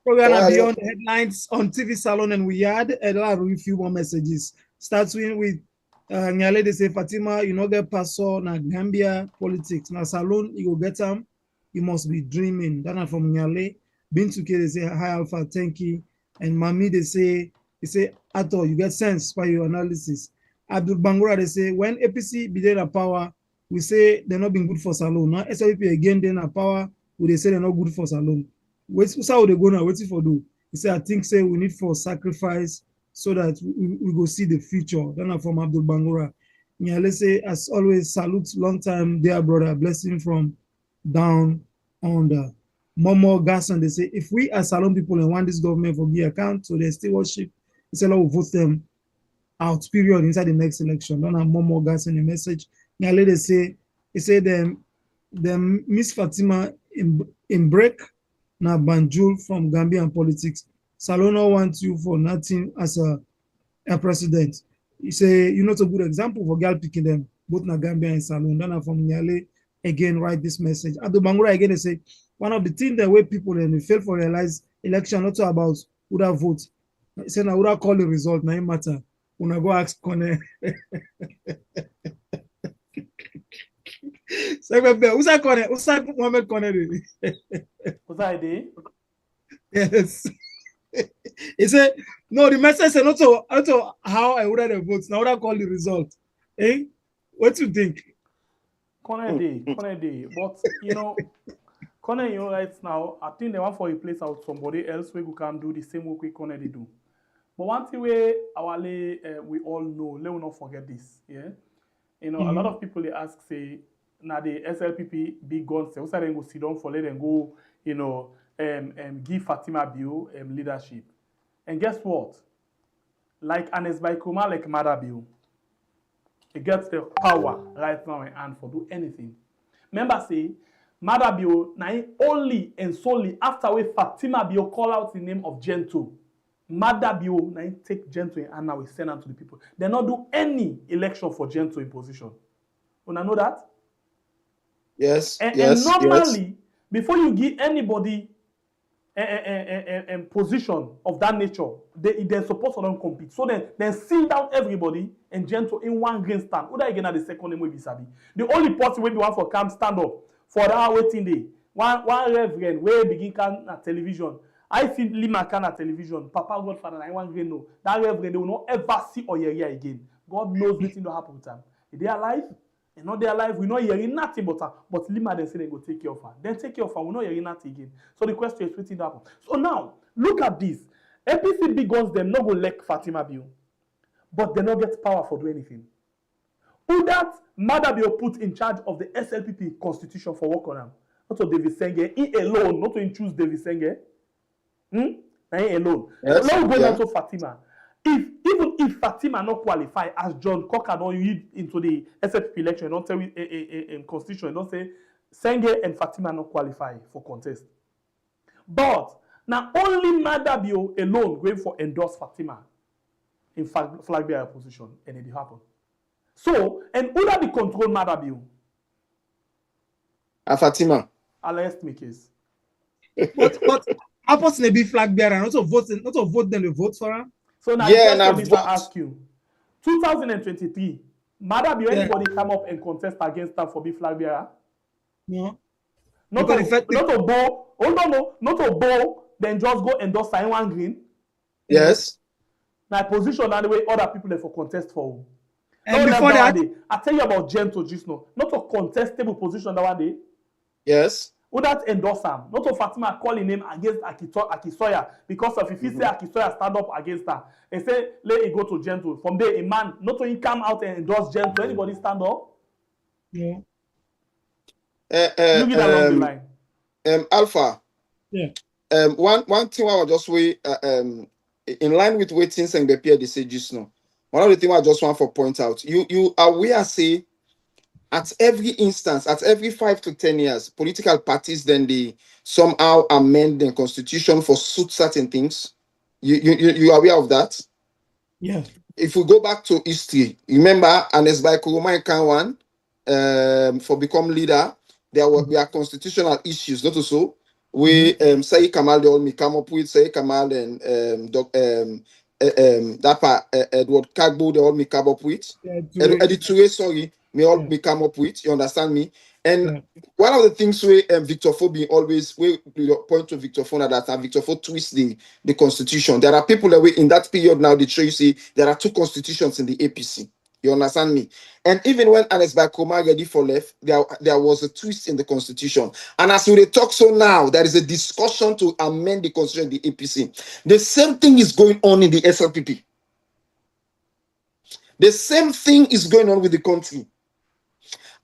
we're gonna be on the headlines on TV Salon, and we had a few more messages. Starting with Nyale, they say, Fatima, you know, get paso na Gambia politics. Na Salon, you go get them. You must be dreaming. That from Nyale. Bintuke, they say, hi Alpha, thank you. And Mami, they say, Ato, you get sense by your analysis. Abdul Bangura, they say, when APC be there in power, we say they're not being good for Salon. Now SLPP again, they're in power, they say they're not good for Salon. What's how they go now? What's it for do? He said, I think say we need for sacrifice so that we go see the future. Then from Abdul Bangura. Nyale say, as always, salute long time, dear brother, blessing from down under. Momo Gasson, they say, if we as Salon people and want this government for be account, so they still worship, he said, we'll vote them out, period, inside the next election. Then Momo Gasson, the message. Nyale, they say, them Miss Fatima in break, na Banjul from Gambian politics. Salona wants you for nothing as a president. He say, you're not a good example for girl picking them, both na Gambia and Salon. Then from Nyale, again, write this message. Abdul Bangura, again, they say, one of the things that way people and they fail for realize election not about who that vote. He said, now who that call the result, now it matter. When I go ask Kone. Who's that Kone? Who's that Mohammed Kone?
Was that idea?
Yes. He said, no, the message said not to how I would have votes. Now I call the result. Eh? What do you think?
Kone day. But you know, Kone, you know, right now, I think they want for replace out somebody else who can do the same work we Kone they do. But one thing we all know, let us not forget this. Yeah. You know, a lot of people they ask, say, now the SLPP big guns, say, what's that go sit down for let them go, you know, give Fatima Bio leadership. And guess what? Like Anes Baikoma, like Mada Bio, it gets the power right now in hand for do anything. Remember, say, Mada Bio, now only and solely after we Fatima Bio call out the name of Gento. Mada Bio, now take Gento and now we send them to the people. They not do any election for Gento in position. You know that?
Yes.
And normally, before you give anybody a position of that nature, they're supposed to don't compete. So then sit down everybody and Gento in one green stand. Who that again at the second name will be Sabi. The only person will be one for camp stand up for that waiting day. One reverend where begin can at television. I see Lima can at television. Papa Godfather, I want to know that reverend they will not ever see Oyeria again. God knows what's going to happen with them. If they are alive, And not there alive, we're not hearing nothing but her. But Lima then say they go take care of her. Then take care of her, we're not hearing nothing again. So the question is, what's happen? So now, look at this. APC big guns, them not go elect Fatima Bio. But they not get power for doing anything. Who that Madabio put in charge of the SLPP constitution for work on them? Not to David Senge, he alone, not to choose David Senge. He alone.
Yes,
So now go
yeah.
down to Fatima. Even if Fatima not qualify, as John Cocker don't read into the SLPP election, don't tell in constitution, don't say Senge and Fatima not qualify for contest. But now only Madabio alone going for endorse Fatima in Flagbearer position, and it happen. So, and who that be control Madabio?
Fatima.
I'll ask me case.
But how possible be flag bearer? Not to vote them to vote for her.
So now
Yeah,
the question is, I
vote.
ask you, 2023, Madabio, anybody come up and contest against her for be flag bearer?
No.
Not to bow. Oh not to bow. Then just go endorse Simon Green.
Yes.
Now position that the way other people there for contest for.
And before that,
I tell you about Gento just now. Not a contestable position that one day.
Yes.
Who that endorse him? Not to Fatima calling name against Akisoya because of if he say Akisoya stand up against her, and say let it go to Gento. From there, a man not to come out and endorse Gento. Anybody stand up?
no.
You get along the line.
Alpha.
Yeah.
One thing I was just wait in line with waiting and the peer they say just now. One of the things I just want to point out, you are aware say at every instance, at every 5 to 10 years, political parties then they somehow amend the constitution for suit certain things. You are aware of that?
Yeah.
If we go back to history, remember Anes by Kuruma Kanwan for become leader, there are constitutional issues, not so. We Sayyid Kamal they all me come up with Sayyid Kamal and Edward Kagbo they all me come up with. Editure, sorry, me all me come up with. You understand me? And one of the things where Victor Fobi always we point to Victor Fona that Victor Fo twist the constitution. There are people that in that period now they show you see there are 2 constitutions in the APC. You understand me? And even when Anes Bakoma ready for left, there was a twist in the constitution. And as we talk so now, there is a discussion to amend the constitution in the APC. The same thing is going on in the SLPP. The same thing is going on with the country.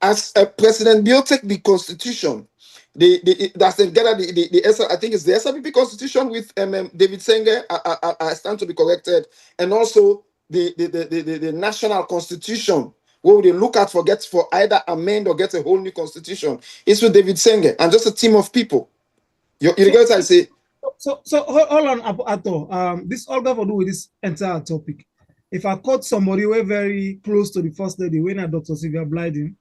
As President Bio take the constitution, that's together I think it's the SLPP constitution with David Senge. I stand to be corrected, and also the national constitution where they look at for either amend or get a whole new constitution. It's with David Senge and just a team of people. You get what I say?
So hold on, Ato. This all got to do with this entire topic. If I caught somebody who were very close to the First Lady, when Dr. Sylvia Blyden,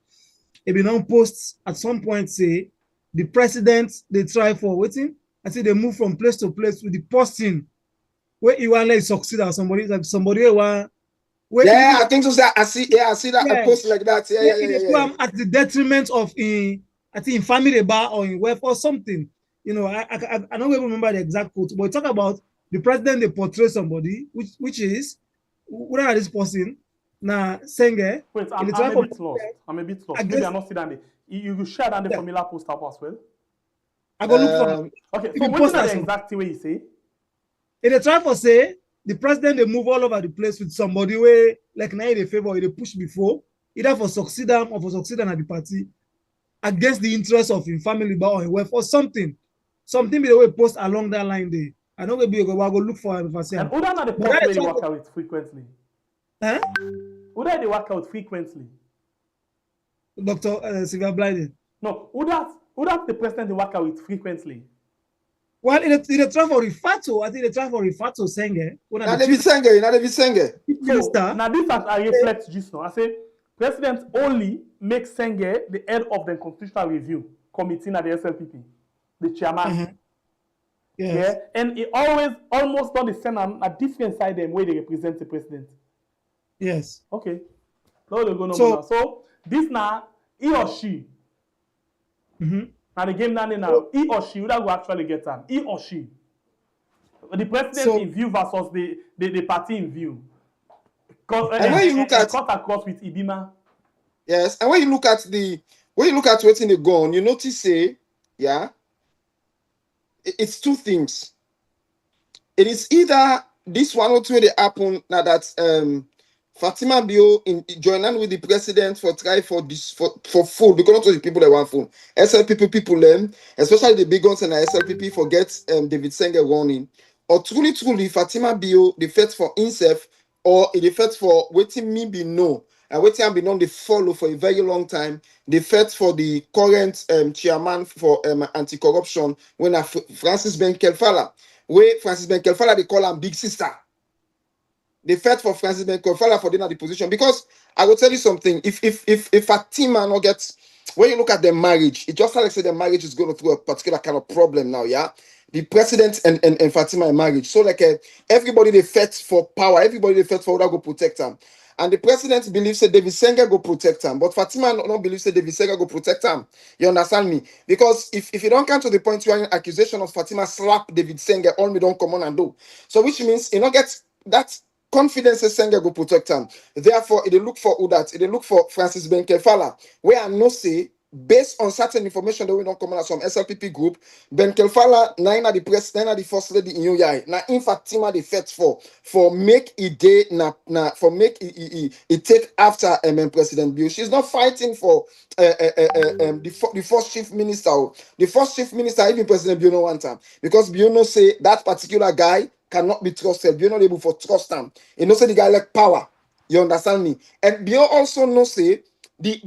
it be on posts at some point say the president they try for waiting. I say they move from place to place with the posting where you want to succeed or somebody like somebody where
yeah, I think so. I see that a post like that. Yeah.
At the detriment of I think in family bar or in wealth or something. You know, I don't even remember the exact quote, but talk about the president they portray somebody, which is where are this person? Now, Senge.
Wait, I'm a bit lost. Maybe I'm not sitting there. You share that the formula post up as well.
I go look for.
Okay, so what is the exact way you say?
In the try for say the president they move all over the place with somebody where like now they favor they push before either for succeed them or for succeed at the party against the interest of in family bar or in wealth or something be the way post along that line there. I know maybe go look for him if I say.
And who don't know the post where they work out with frequently?
Huh?
Who do they work out frequently?
Dr. Sylvia Blyden.
No, who that the president they work out with frequently?
Well, in the try for Rifato, I think they try for Rifato Senge.
Not David Senge.
So, now this as I reflect just now. I say president only makes Senge the head of the constitutional review committee at the SLPP, the chairman.
Yes.
Yeah, and he almost done the same a different side them where they represent the president.
Yes.
Okay. Now they're going to go now. So this now, he or she. Now the game now, he or she would go actually get them. He or she. The president in view versus the party in view.
And when you look at
cut across with Ibima.
Yes, and when you look at what's in the gun, you notice say, yeah, it's two things. It is either this one or two they happen now that Fatima Bio in joining with the president for try for this for food because not all the people that want food. SLPP people especially the big ones and the SLPP forget David Senga warning. Or truly Fatima Bio the fight for himself or the fight for waiting me be no and waiting be known they follow for a very long time. The fight for the current chairman for anti-corruption when Francis Ben Kelfala. Where Francis Ben Kelfala they call him big sister. They fought for Francis Ben Kelfala for the position because I will tell you something. If Fatima not gets when you look at their marriage, it just like say their marriage is going through a particular kind of problem now. Yeah, the president and Fatima in marriage. So like everybody they fight for power. Everybody they fight for who go protect them. And the president believes that David Senga go protect him, but Fatima not believes that David Senga go protect him. You understand me? Because if you don't come to the point where an accusation of Fatima slap David Senga, all me don't come on and do. So which means you not get that confidence is Senga go protect him. Therefore, they look for who that. They look for Francis Ben Kelfala, where I no say based on certain information that we don't come on from SLPP group, Ben Kelfala, nine of the press, nine of the first lady in UAI. Now, in Fatima, they fought for make it day for make it take after President Bill. She's not fighting for the first chief minister. The first chief minister, even President Bill no want time because Bill no say that particular guy cannot be trusted. You're not able to trust him. You know, say the guy like power. You understand me? And you also know say the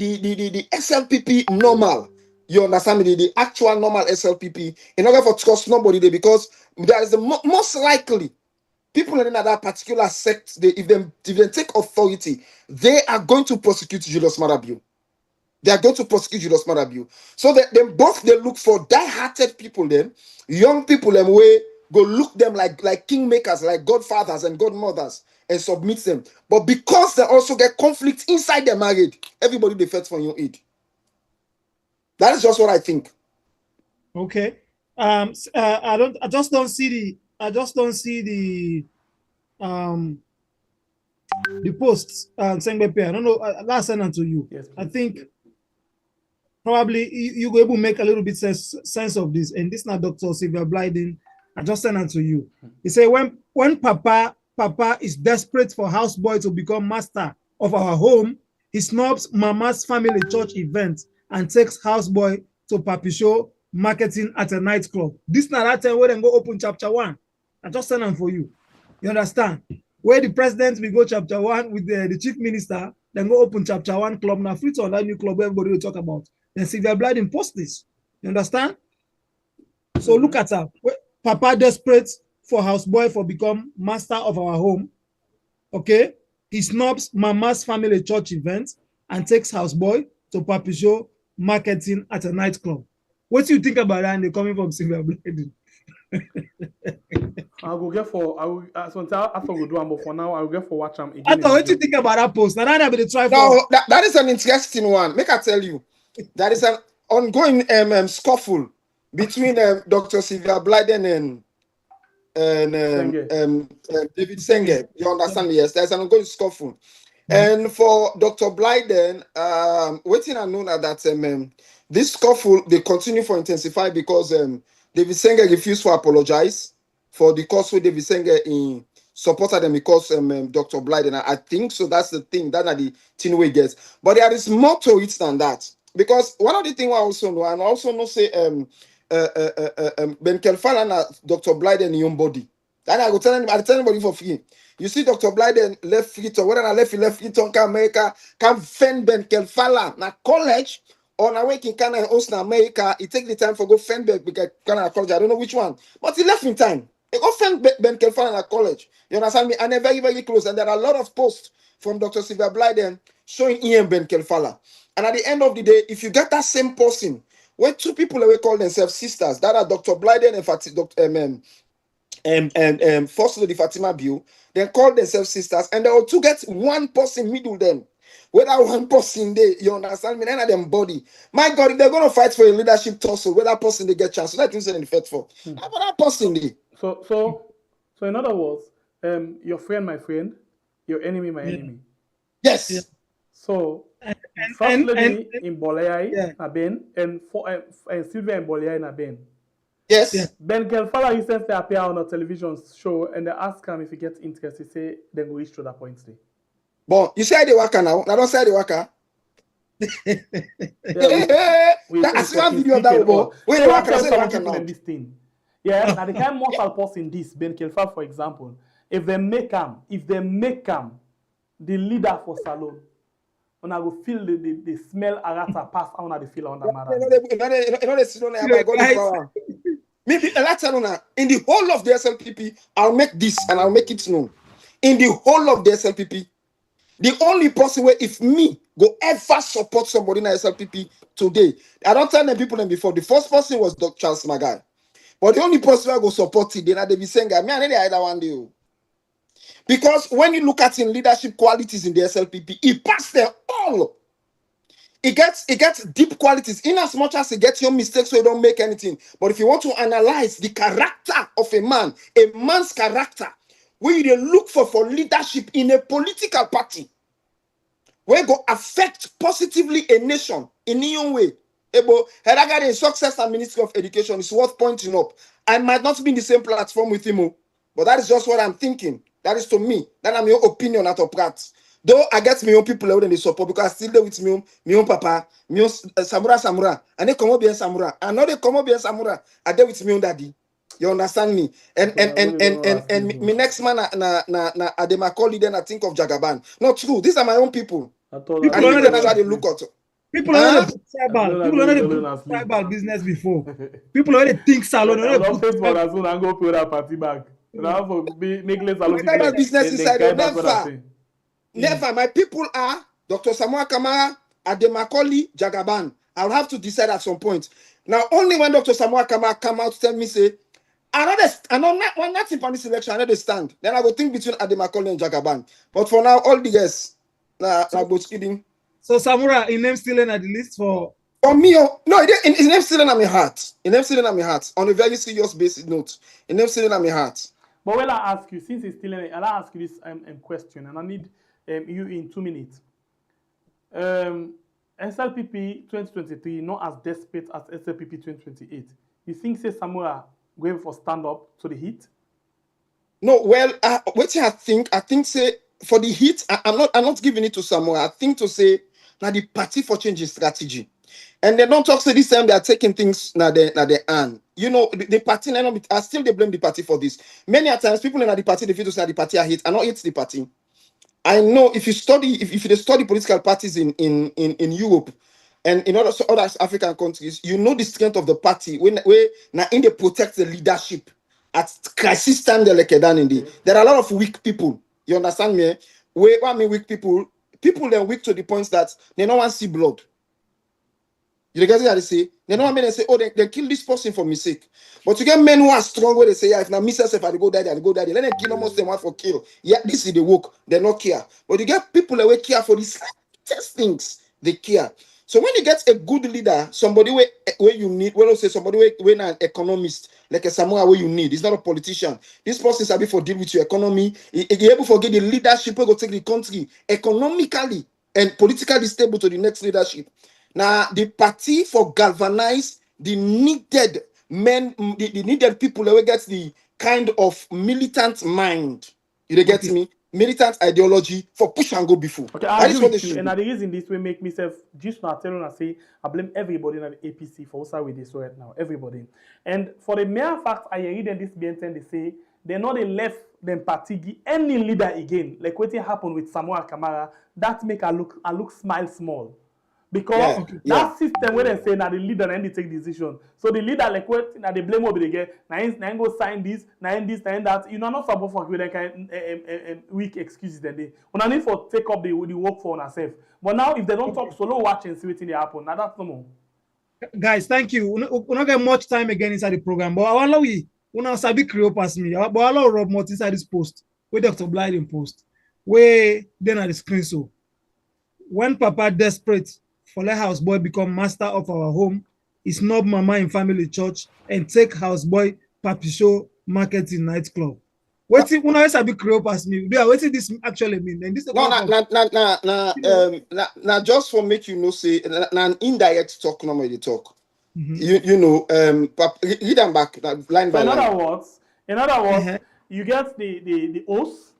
SLPP normal. You understand me? The actual normal SLPP. In order for trust nobody there because there is the most likely people in that particular sect. If they take authority, they are going to prosecute Julius Marabio. They are going to prosecute Julius Marabio. So that them both they look for die-hearted people then, young people them way go look them like kingmakers, like godfathers and godmothers, and submit them. But because they also get conflict inside their marriage, everybody they fight for your aid. That is just what I think.
Okay. I just don't see the posts. Sengbepe, I don't know. Last send to you.
Yes,
I think probably you go able to make a little bit sense of this. And this not Dr. Sylvia Blyden. I just send it to you. He say when Papa is desperate for houseboy to become master of our home, he snubs Mama's family church event and takes houseboy to Papi Show marketing at a nightclub. This not that time where they go open chapter 1. I just send them for you. You understand? Where the president will go chapter 1 with the chief minister, then go open chapter 1 club. Now free to that new club everybody will talk about. Then Sylvia Blyden post this. You understand? So look at her. Papa desperate for houseboy for become master of our home. Okay? He snubs Mama's family church event and takes houseboy to Papi Show marketing at a nightclub. What do you think about that? And they're coming from Sylvia Blyden.
I'll go get for. I will. So after we do one, but for now, I will get for watch again.
I thought, what do you think about that post? Now that I've been trying.
No, that is an interesting one. Make I tell you, that is an ongoing scuffle between Dr. Sylvia Blyden and David Senga. You understand me? Yes, there's an ongoing scuffle. And for Dr. Blyden, waiting and know that this scuffle they continue for intensify because David Senga refused to apologize for the cause where David Senga in supported them because Dr. Blyden. I think so. That's the thing. That's the thing we get. But there is more to it than that. Because one of the things I also know, and I also know say Ben Kelfala and Dr. Blyden in your body. Then I go tell anybody for free. You see Dr. Blyden left free whether I left free to America can fend Ben Kelfala na college or na way in Canada host in America. He take the time for go fend Ben Kelfala college. I don't know which one, but he left in time. He go fend Ben Kelfala na college. You understand me? And they're very, very close. And there are a lot of posts from Dr. Sylvia Blyden showing Ian Ben Kelfala. And at the end of the day, if you get that same person, when two people will call themselves sisters, that are Dr. Blyden and First Lady Fatima Bio, they call themselves sisters, and they will two get one person middle them. Whether one person they, you understand me, none of them body. My God, if they're gonna fight for a leadership tussle, whether person they get chance, so that thing in the fight for. How about that person they?
So in other words, your friend, my friend, your enemy, my enemy.
Yes.
So First Lady in Boleai,
yeah.
Ben, and Sylvia in Boleai, Ben.
Yes.
Yeah.
Ben Gelfala recently appeared on a television show, and they ask him if he gets interest. He say they go reach to that point.
But you say the worker now. I don't say the worker. That's one video that will wait the worker. Say the worker now.
This thing. Yeah, now the kind of mortal person this Ben Kelfa, for example, if they make him, the leader for Salon, when I go feel the smell Arata pass, I want to feel on the matter.
Maybe in the whole of the SLPP, I'll make this and I'll make it known. In the whole of the SLPP, the only person where if me go ever support somebody in the SLPP today, I don't tell them people them before. The first person was Dr. Charles Magai. But the only person I go support it, then they be saying, me and either one day. Because when you look at in leadership qualities in the SLPP, it passed them all. It gets deep qualities in as much as it gets your mistakes so you don't make anything. But if you want to analyze the character of a man's character, where you look for leadership in a political party, where go affect positively a nation in your own way. Heragade success and Ministry of Education is worth pointing up. I might not be in the same platform with him, but that is just what I'm thinking. That is to me. That is my opinion at Oprat. Though I get my own people who they support because I still there with me own papa, my own Samura, and they come up being Samura. I know they come up being Samura. I there with me own daddy. You understand me? And me next man na Ademakoli, then I think of Jagaban. Not true. These are my own people. I think that's how they look at it.
People already tribal business before. People already think salon.
I don't pay for that soon and go pay that party back. Now for make less salon.
Tribal business inside never. My people are Dr. Samuel Kamara, Ademakoli, Jagaban. I'll have to decide at some point. Now, only when Dr. Samuel Kamara come out to tell me, say, I know not in this election, I understand. Then I will think between Ademakoli and Jagaban. But for now, all the guests, I was kidding.
So Samura, his name still in at the list for
me? No, his name still in my heart. His name still in my heart. On a very serious basis note, his name still in my heart.
But when I ask you, since it's still in, I'll ask you this question, and I need you in 2 minutes. SLPP 2023 not as desperate as SLPP 2028. You think say Samura going for stand up to the heat?
No, well, what I think say for the heat, I'm not giving it to Samura. I think to say now the party for change is strategy, and they don't talk say this time they are taking things now they hand. You know the party. I still they blame the party for this. Many times people in the party they feel to say the party are hit. I not hit the party. I know if you study political parties in Europe and in other African countries, you know the strength of the party when now in they protect the leadership at crisis time they like there are a lot of weak people. You understand me? What I mean weak people they're weak to the point that they don't want to see blood. You get what they say? They don't want to say, oh, they kill this person for mistake. But you get men who are strong where they say, yeah, if now miss yourself, I go die, let them kill almost them one for kill. Yeah, this is the work. They not care. But you get people that will care for these slightest things. They care. So when you get a good leader, somebody where you need, when I say somebody where an economist, like a Samoa where you need, it's not a politician. This person is able for deal with your economy. He able to get the leadership who go take the country economically and politically stable to the next leadership. Now the party for galvanize the needed men, the needed people that will get the kind of militant mind. You get me? Militant ideology for push and go before.
Okay, that is what they should. And the reason this will make myself just not telling and say I blame everybody in the APC for what's with this right now. Everybody. And for the mere fact I read in this BNT they say they're not left them party any leader again. Like what happened with Samuel Kamara, that make I look smile small. Because that system where they say now the leader and they take decision. So the leader like what now they blame over again. Now go sign this, now that. You know not support for with that kind weak excuses that they. When I need for take up the work for ourselves. But now if they don't talk solo watch and see what in the happen, now that's no more.
Guys, thank you. We not get much time again inside the program, but I allow we not sabi create pass me. But I allow Rob Mott inside this post. Where Dr. Blyden post. Where then at the screen so. When Papa desperate for let houseboy become master of our home, he snub mama in family church and take houseboy papi show market in nightclub. What it una esa be create pass me? Yeah, what this actually mean? And this
No, just for make you know, say an indirect talk, normally they talk. You know, read them back line by line.
In other words, you get the host,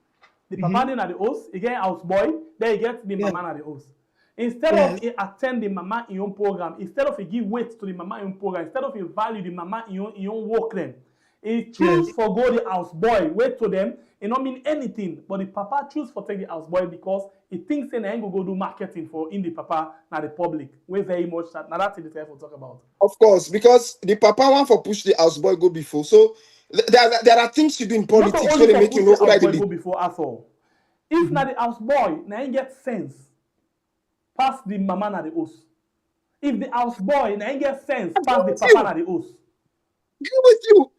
the papa at the host, you get house boy, then you get the mama at the host. Instead of attend the mama in your program, instead of you give weight to the mama in your program, instead of you value the mama in your work them, he choose for go the house boy, wait to them, it don't mean anything, but the papa choose for take the house boy because he thinks they ain't go do marketing for in the papa now the public. We very much that now that's the thing we talk about.
Of course, because the papa want for push the house boy go before. So there are things you do in politics where they make you know what I
go before at all. If now the house boy now he get sense, pass the mama na the host. If the house boy now he get sense, pass the papa na the host.
Agree with you.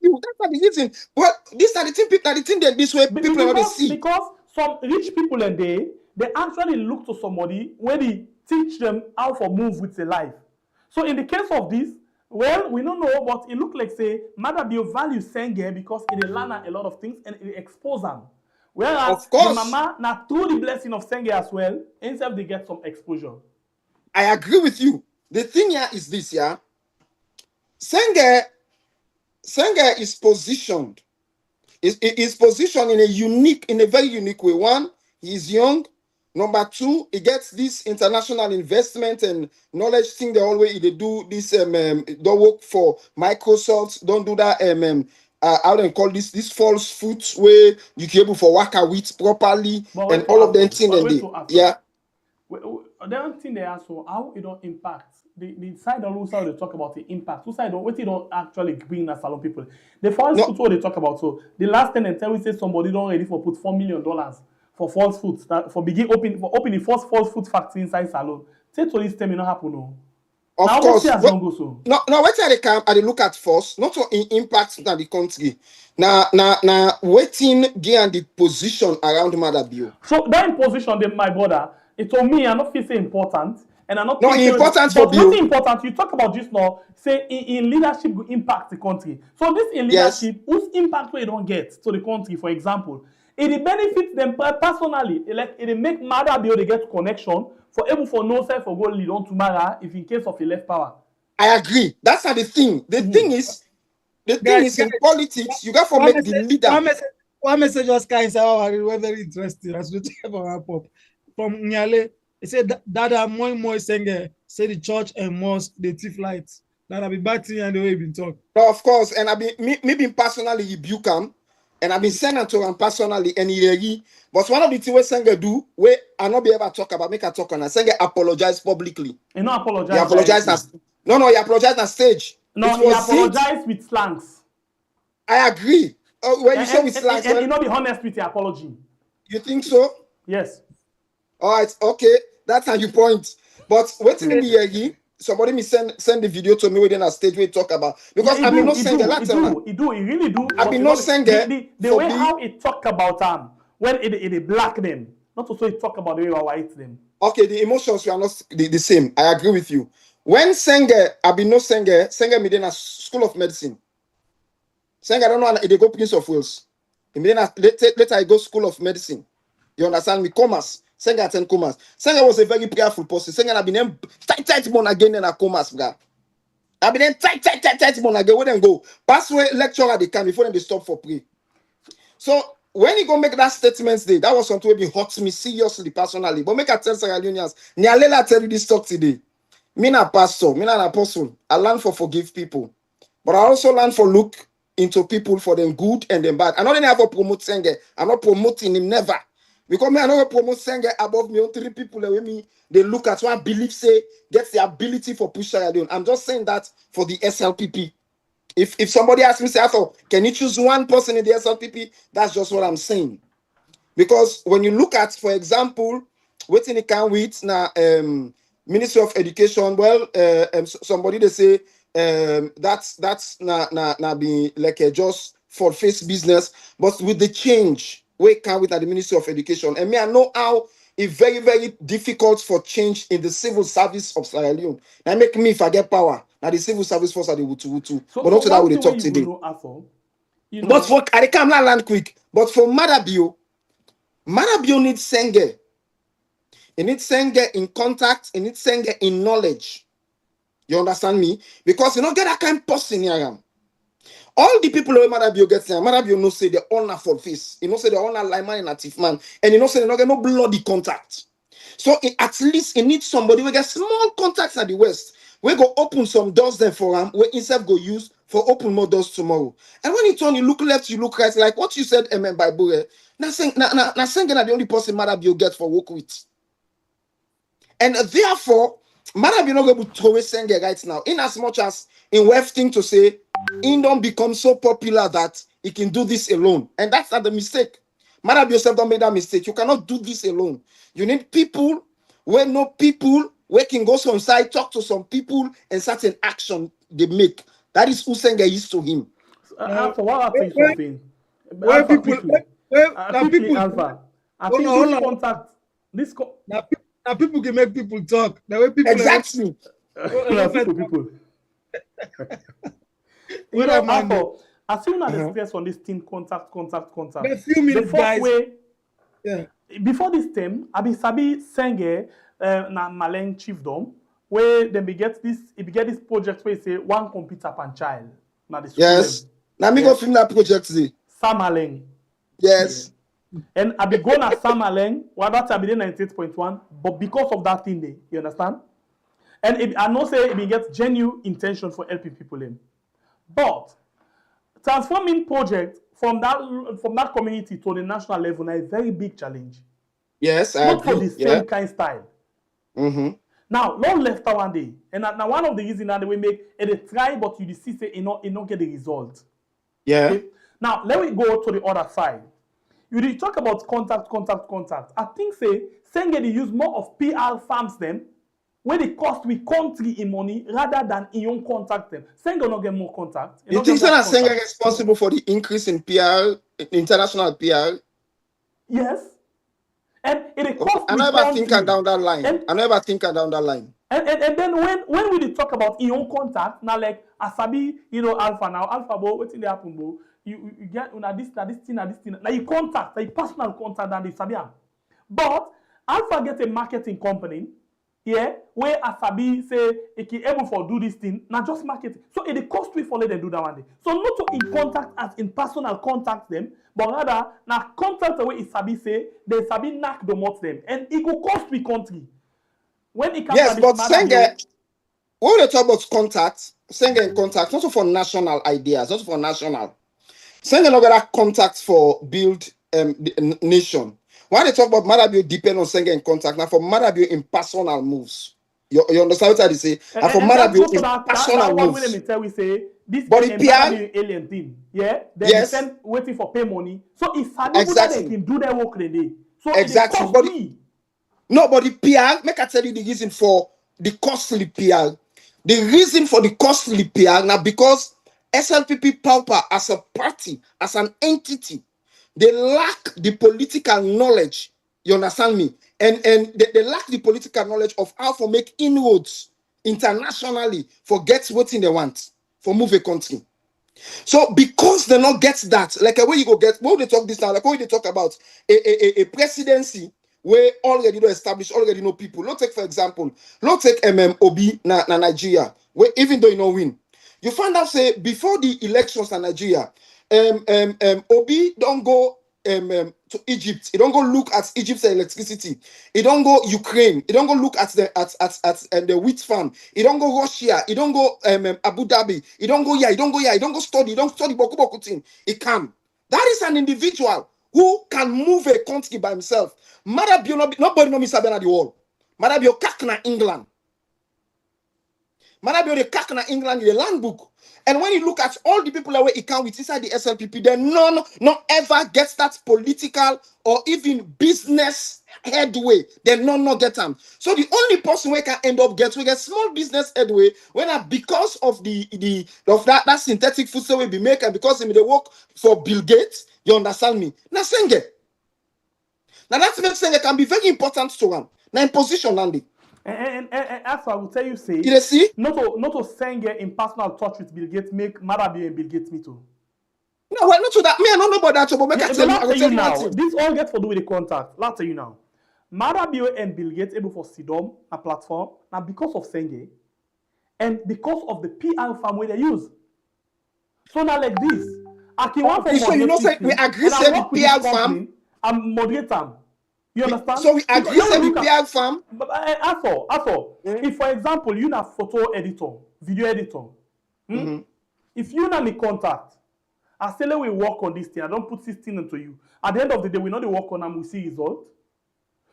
That's not the reason. Well, these are the thing people, that this way people never see.
Because some rich people and they actually look to somebody where they teach them how to move with their life. So in the case of this, well, we don't know, but it look like say Mother Bio value Senge because it learn a lot of things and it expose them. Whereas the mama now through the blessing of Senge as well, instead they get some exposure.
I agree with you. The thing here is this, yeah. Senge is positioned. Is positioned in a very unique way. One, he's young. Number two, he gets this international investment and knowledge thing. They always they do this. Don't work for Microsoft. Don't do that. How they call this false food where you can able for work with properly and all of them thing and they yeah.
The other thing they ask so how it don't impact the side also they talk about the impact. Two side what it don't actually bring as salon people. The false food what they talk about. So the last 10 and 10 we say somebody don't ready for put $4 million for false food for open the first false food factory inside salon. Say to this time it not happen no.
Of
now,
course.
So.
No, what I look at first, not to impact in the country. Now waiting gain the position around Mother Bio.
So that position, my brother, it told me I not feel say important. And I'm not
important for
you. But important, you talk about this now, say in leadership will impact the country. So this in leadership, whose impact we don't get to the country, for example, it benefits them personally. Like it make Mother Bio they get connection for able for no self for go lead on tomorrow if in case of a left power.
I agree. That's not the thing. The thing is in politics, you got to make the leader.
One message just kind of very interesting as we talk about pop from Nyale. He said that are more saying say the church and mosque they thief lights. That I be bad thing and the way you been talking.
No, of course, and I be me personally rebuke him, and I've been sending to him personally and he. But one of the things Senge do, where I not be able to talk about, make a talk on that. Senge apologize publicly.
You not apologize.
He apologized he apologized on stage.
No, he apologized with slangs.
I agree. When you say with slangs,
and you not be honest with your apology.
You think so?
Yes.
All right, okay. That's how you point. But waiting in the year, somebody me send the video to me within a stage we talk about because I mean not saying that.
He really do.
I mean not saying
the way how he talk about when it black them, not also he talk about the way we white them.
Okay, the emotions are not the same. I agree with you. When Senge, I be no Senge me then a School of Medicine. Senge I don't know they go Prince of Wales. Later I go School of Medicine. You understand me? Commerce. Senge attend commerce. Senge was a very prayerful person. Senge have been tight born again in a commerce, bro. I've been tight born again. Where them go? Pass away lecturer they come before them they stop for pray. So when you go make that statement today, that was something that hurt me seriously personally. But make a tell Sierra Leoneans. Nyalela tell you this talk today. Me na pastor, me na an apostle. I learn for forgive people, but I also learn for look into people for them good and them bad. I not have to promote Senge. I'm not promoting him never. Because me, I don't promote Senge above me. 3 people with me, they look at what I believe say gets the ability for push Sierra Leone. I'm just saying that for the SLPP. If somebody asks me, say, can you choose one person in the SLPP? That's just what I'm saying. Because when you look at, for example, what in the can with now Ministry of Education, well, somebody they say that's not being like a just for face business, but with the change we can with the Ministry of Education. And me, I know how it's very, very difficult for change in the civil service of Sierra Leone. That make me forget power. Now the civil service force are the wutu.
So,
but not that we talk
today.
But for I can't land quick. But for Madabio needs Senge. It needs Senge in contact, it needs Senge in knowledge. You understand me? Because you don't get that kind of person here. All the people who Madabio gets here, Madabio no say the honor for face. You know say the honor lineman and native man, and you know say they don't get no bloody contact. So at least it needs somebody who get small contacts at the West. We go open some doors there for him, where himself go use for open more doors tomorrow. And when you turn, you look left, you look right, like what you said, Amen Bible. Now saying the only person Madabio get for work with. And therefore, Madabio not able to throw Senge right now. In as much as in worth thing to say, he don't become so popular that he can do this alone. And that's not the mistake. Madabio yourself don't make that mistake. You cannot do this alone. You need people where no people where can go some side, talk to some people, and certain action they make. That is who Senge is to him.
Alpha, what I think something.
Where people,
Quickly, Alpha. I think this contact,
now people can make people talk. The way people
exactly.
people. Alpha, I see una the stress on this thing, contact.
A few minutes, guys.
Yeah. Before this time, I be sabi Senge na Maleng chiefdom where then we get this project where say one computer per child. Na the school.
Yes. Now me go film that project today.
Samaleng.
Yes.
Yeah. And I be going at Samaleng, well that I be there 98.1, but because of that thing there, you understand? And I know say it gets genuine intention for helping people in. But transforming project from that community to the national level is a very big challenge.
Yes, I
not
agree.
For the same kind style.
Mm-hmm.
Now, not left out one day. And now one of the reasons that we make a try, but you see say it not get the result.
Yeah.
Okay? Now, let me go to the other side. You did talk about contact. I think say Senge they use more of PR farms them where they cost we country in money rather than in own contact them. Senge not get more contact.
You think that Senge is responsible for the increase in PR, international PR?
Yes. And it cost
I never think down that line. And
then when we talk about in own contact, now like Asabi, Alpha, what's in the happen, bro? You get this thing. Now you contact, like personal contact than the Sabian. But Alpha get a marketing company, yeah, where Asabi say it can able for do this thing, not just marketing. So it cost we for let them do that one day. So not to in contact as in personal contact them, but rather now contact the way Isabi say, they Sabi knock the mots them. And it go cost we country. When it comes
yes, but Senge, when we talk about contact, Senge in contact, not for national ideas, not for national. Senge not got contact for build the nation. When they talk about Madabio depend on Senge in contact, now for Madabio in personal moves. You understand what I say? And for Madabio in personal moves.
Let me tell we say this
but the PR
alien thing, yeah. They send waiting for pay money. So it's exactly they can do their work today. So
exactly. But the PR, make I tell you the reason for the costly PR. The reason for the costly PR now because SLPP Pauper as a party, as an entity, they lack the political knowledge. You understand me? And they lack the political knowledge of how to make inroads internationally for get what they want for move a country. So because they not get that, like where you go get, when they talk this now, like when they talk about a presidency where already know established, already know people. Let's take for example, let's take Obi na Nigeria, where even though you know win, you find out say before the elections in Nigeria, Obi don't go to Egypt. He don't go look at Egypt's electricity. He don't go Ukraine. He don't go look at the wheat farm. He don't go Russia. He don't go Abu Dhabi. He don't go He don't go study. He don't study Boku thing. He can. That is an individual who can move a country by himself. Madabio nobody know Mr. Bernard the wall. Madabio kakna England. Madabio the kakna England in the land book. And when you look at all the people that were account with inside the SLPP, then none ever gets that political or even business headway. Then none get them. So the only person we can end up we get small business headway when because of that synthetic food we be making because they work for Bill Gates. You understand me? Now Senge. Now that makes Senge can be very important to one. Now in position Andy.
And as I will tell you, say,
you see?
not to Senge in personal touch with Bill Gates make Madabio and Bill Gates meet too.
No, well, not to that. Me, I don't know about that. But make I tell you, I will tell you
now.
one thing.
This all gets to do with the contact. Let's tell you now. Mada Bio and Bill Gates able for Sidom a platform now because of Senge and because of the PR firm where they use. So now like this, I can want for
so you know, say we agree say the PR firm.
I'm moderate them. You understand?
So we agree say the PR firm.
But also, if for example you na photo editor, video editor, if you na me contact, I say let we work on this thing. I don't put 16 into you. At the end of the day, we know they work on and we see result.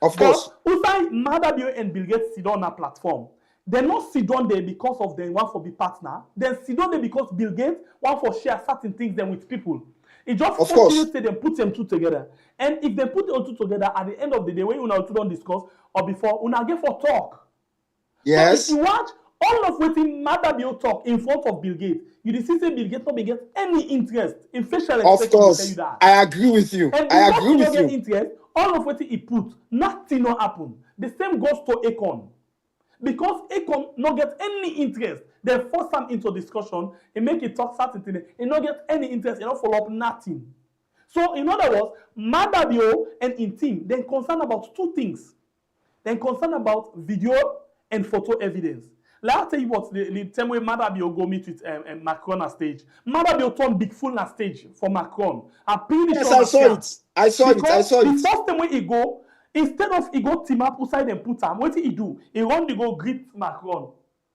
Of course.
Usai Mada Bio and Bill Gates sit on a platform. They not sit down there because of them want for be partner. They sit down there because Bill Gates want for share certain things them with people. It just forces them put them two together. And if they put them two together, at the end of the day, when you now two don't discuss or before, you now get for talk.
Yes.
So if you watch all of what Mada Bio talk in front of Bill Gates, you see say Bill Gates not be get any interest in facial expression.
Of course, I agree with you.
And
I agree with you.
Interest, all of what he put, nothing will happen. The same goes to Akon. Because Akon not get any interest, they force him into discussion and make it talk certain things. He not get any interest, he not follow up nothing. So in other words, Mada Bio and in team, they're concerned about two things. They're concerned about video and photo evidence. Like I'll tell you what, the same way Mada Bio go meet with Macron on stage. Mada Bio turned big fool on stage for Macron. I'm pretty sure.
I saw it. I saw it.
The first time when he go, instead of he go team up outside and put him, what did he do? He run to go greet Macron.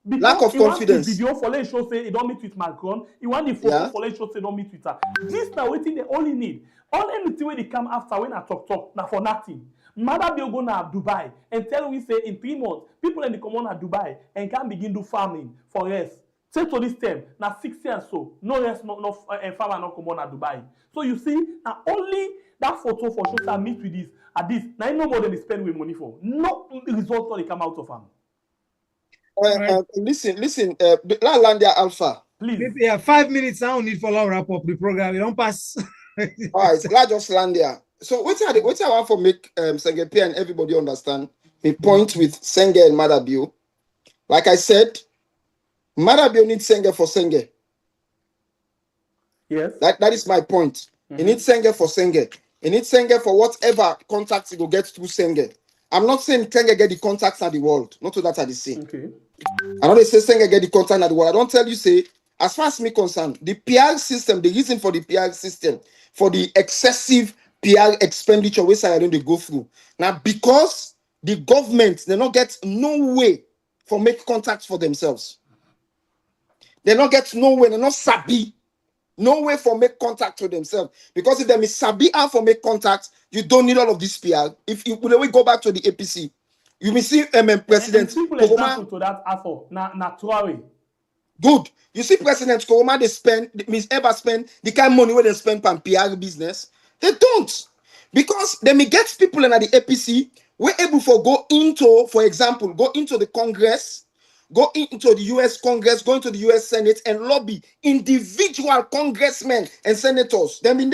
Because
lack of confidence.
The video for let show say he don't meet with Macron. He want the photo for let show say he don't meet with her. This now waiting they only need. All anything when they come after when I talk now for nothing. Mada Bio go now Dubai and tell we say in 3 months people in the common at Dubai and can begin do farming for rest. Say to this term now 6 years so no rest no farmer no common at Dubai. So you see now only that photo for sure that meet with this at this now no more than they spend with money for. No result when they come out of them.
Listen, Landia Alpha.
Please.
Yeah, 5 minutes now need for long wrap up the program. We don't pass.
All right, glad just Landia. So what I want to make Senge P and everybody understand the point with Senge and Mada Bio. Like I said, Mada Bio needs Senge for Senge.
Yes.
That is my point. He needs Senge for Senge. He needs Senge for whatever contacts he will get through Senge. I'm not saying Senge get the contacts at the world. Not to that I say.
Okay.
I know they say Senge get the contact at the world. I don't tell you say, as far as me concerned, the PR system, the reason for the PR system, for the excessive PR expenditure which I don't go through. Now, because the government, they not get no way for make contacts for themselves. They not get no way, they not sabi. No way for make contact for themselves. Because if they is sabi and for make contact, you don't need all of this PR. If you when we go back to the APC, you will see President
simple example to that after Traore.
Good. You see President Koroma, they spend, Miss Ever spend the kind of money where they spend on PR business. They don't. Because they may get people in the APC, we're able to go into, for example, go into the Congress, go into the US Congress, go into the US Senate and lobby individual congressmen and senators. They mean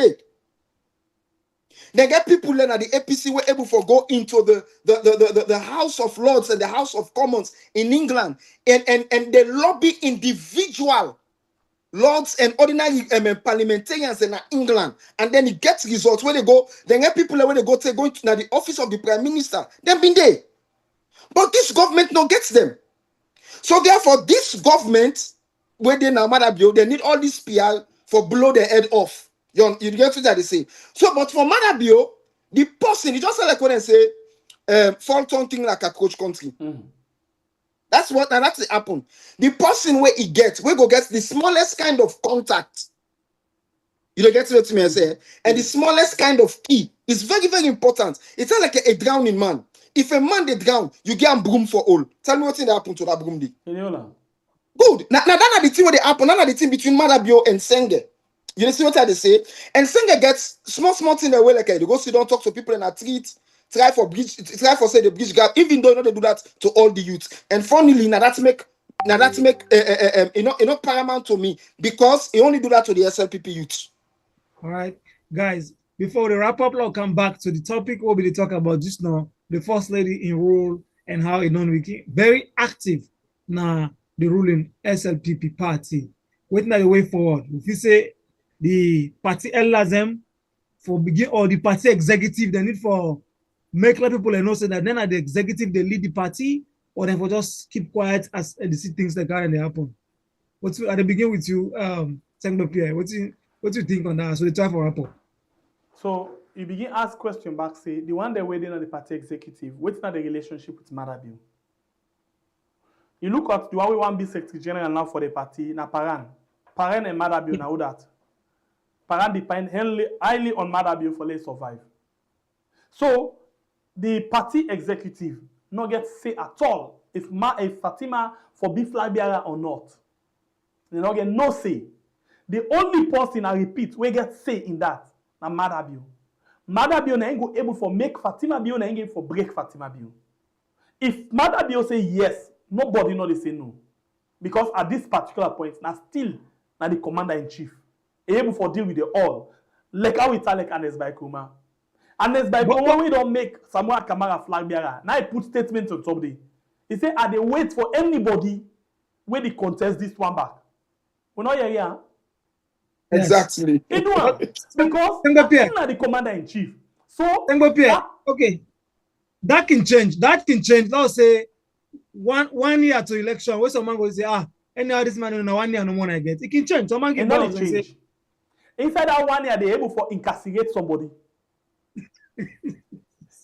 they get people in the APC were able to go into the House of Lords and the House of Commons in England and they lobby individual lords and ordinary parliamentarians in England, and then it gets results where they go. Then get people where they go to the office of the Prime Minister. Then been there, but this government not gets them. So therefore, this government where they now Mada Bio, they need all this PR for blow their head off. You get what they say. So, but for Mada Bio, the person, it just like when they say, Fulton thing like a coach country. That's what, and that's happen. The person where he gets, we go get the smallest kind of contact. You don't get what me I say? And the smallest kind of key is very, very important. It's not like a drowning man. If a man they drown, you get a broom for all. Tell me what thing that happened to that broom. Good. Now that are the thing where they happen. Now the thing between Mada Bio and Senge. You see what I say? And Senge gets small thing away like they go sit down, talk to people in a treat. Try for say the bridge gap, even though you know they do that to all the youth. And funnily, now that's make paramount to me because he only do that to the SLPP youth.
All right, guys. Before we wrap up, I'll come back to the topic. We'll be talking about just now the First Lady in role and how it became very active now the ruling SLPP party. Waiting at the way forward. If you say the party elders for begin or the party executive, they need for make let people know say that then at the executive they lead the party, or then for just keep quiet as they see things like that and they happen. What's at the begin with you, Pierre? What do you think on that? So they try for rapport.
So you begin ask question back, say the one they're waiting on the party executive, what's not the relationship with Madabio? You look at the one we want to be secretary general now for the party, na Paran. Paran and Madabio now that. Paran depend highly on Madabio for let's survive. So the party executive not get say at all if Fatima for be Flagbearer or not. They not get no say. The only person I repeat we get say in that na Madabio. Madabio na go able for make Fatima Bio na able for break Fatima Bio. If Madabio say yes, nobody know they say no. Because at this particular point, now still na the commander-in-chief. Able for deal with the all. Like how we tell like Anes by Kuma. Anes by Kuma, we don't make Samuel Kamara Flagbearer. Now he put statements on top there. He say, I they wait for anybody when they contest this one back. We not hear here.
Exactly.
It do because I'm the commander-in-chief. So
okay. That can change. Let's say one year to election, where someone goes say, any of this man in 1 year no more I get. It can change. Someone can
change. Say, inside that 1 year, they're able to incarcerate somebody.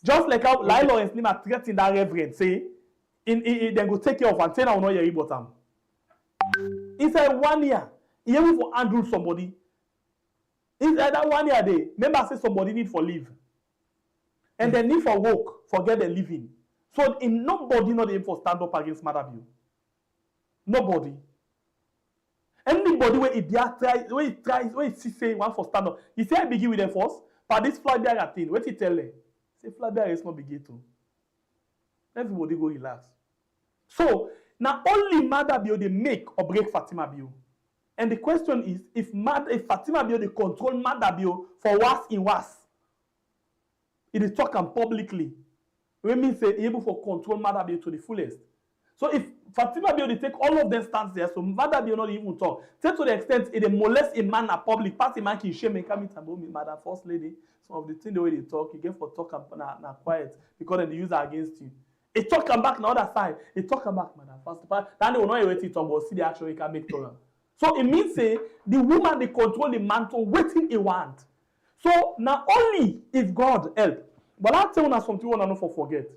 Just like how Lai Lawrence Lima threatened that reverend, say, they go take care of and say now no hear about them. Inside 1 year, he able to handle somebody. Inside that 1 year, they remember say somebody need for leave. And they need for work, forget the living. So nobody not able to stand up against Madabio. Nobody. Anybody where he say one for stand up. He say I begin with them first, but this Flagbearer thing, what he tell them? Say Flagbearer is not begin to. Everybody go relax. So now only Madabio they make or break Fatima Bio. And the question is, if Fatima Bio they control Madabio for worse in worse, it is talking publicly. We mean say able for control Madabio to the fullest. So if Fatima Bio they take all of them stands there, so Madabio not even talk. Say to the extent it molest a man at public, pass a man can shame and come in about me, Madam First Lady. Some of the things the way they talk, you get for talk and na quiet because then they use it against you. It talk come back on the other side. It talk come back, Madam First. Then they will not wait to talk, but see the action you can make to them. So it means say the woman they control the mantle, waiting he want. So not only is God help, but I'll tell you something you want to forget.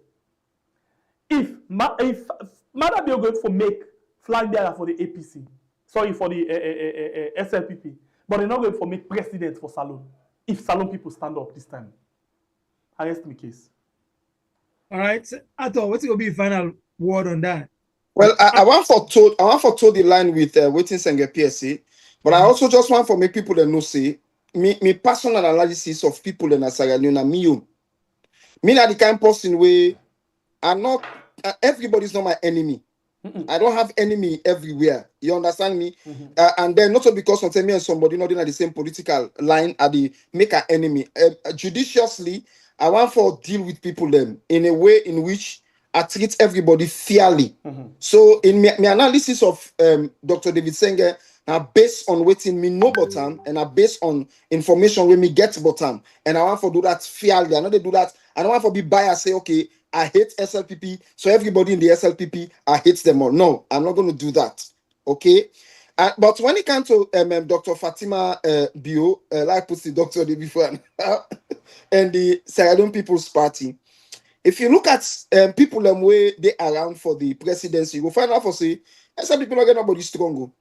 If Madabio going for make Flagbearer for the APC, sorry for the SLPP, but they're not going for make president for Salon. If Salon people stand up this time, I rest my case.
All right, Ato, what's going to be the final word on that?
Well, I want for told the line with waiting Senge PSC, but I also just want for make people that know say me personal analysis of people in Sierra Leone me not the kind of person where I'm not. Everybody's not my enemy. I don't have enemy everywhere. You understand me? And then not so because of me and somebody not in the same political line at the make an enemy. Judiciously, I want to deal with people them in a way in which I treat everybody fairly. So in my analysis of Dr. David Senge, now based on waiting me no bottom and I based on information when me get bottom, and I want to do that fairly. I know they do that. I don't want to be biased. Say okay, I hate SLPP, so everybody in the SLPP, I hate them all. No, I'm not going to do that. Okay? But when it comes to Dr. Fatima Bio, like puts the doctor the before, and the Sierra Leone People's Party, if you look at people way they around for the presidency, you will find out for say, SLPP not get nobody strong.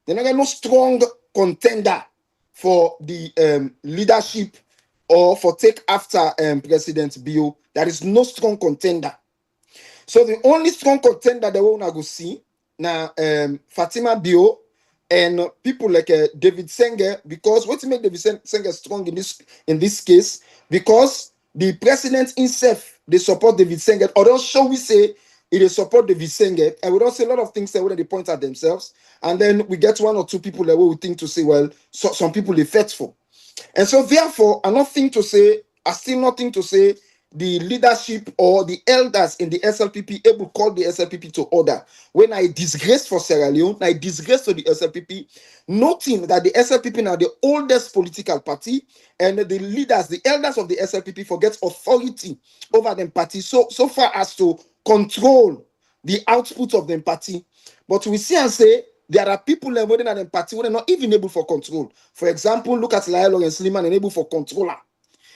They're not get no strong contender for the leadership or for take after President Bio. There is no strong contender. So the only strong contender that we want to go see now Fatima Bio and people like David Senge, because what make David Senge strong in this case, because the president himself they support David Senge, or don't show we say they support David Senge, and we don't say a lot of things that they point at themselves, and then we get one or two people that we think to say, well, some people they faithful. And so therefore, I still nothing to say the leadership or the elders in the SLPP able to call the SLPP to order. When I disgrace for Sierra Leone, I disgrace to the SLPP, noting that the SLPP now the oldest political party, and the leaders, the elders of the SLPP forget authority over the party so far as to control the output of the party. But we see and say there are people within the party who are not even able for control. For example, look at Lael Lawrence Liman and able for controller.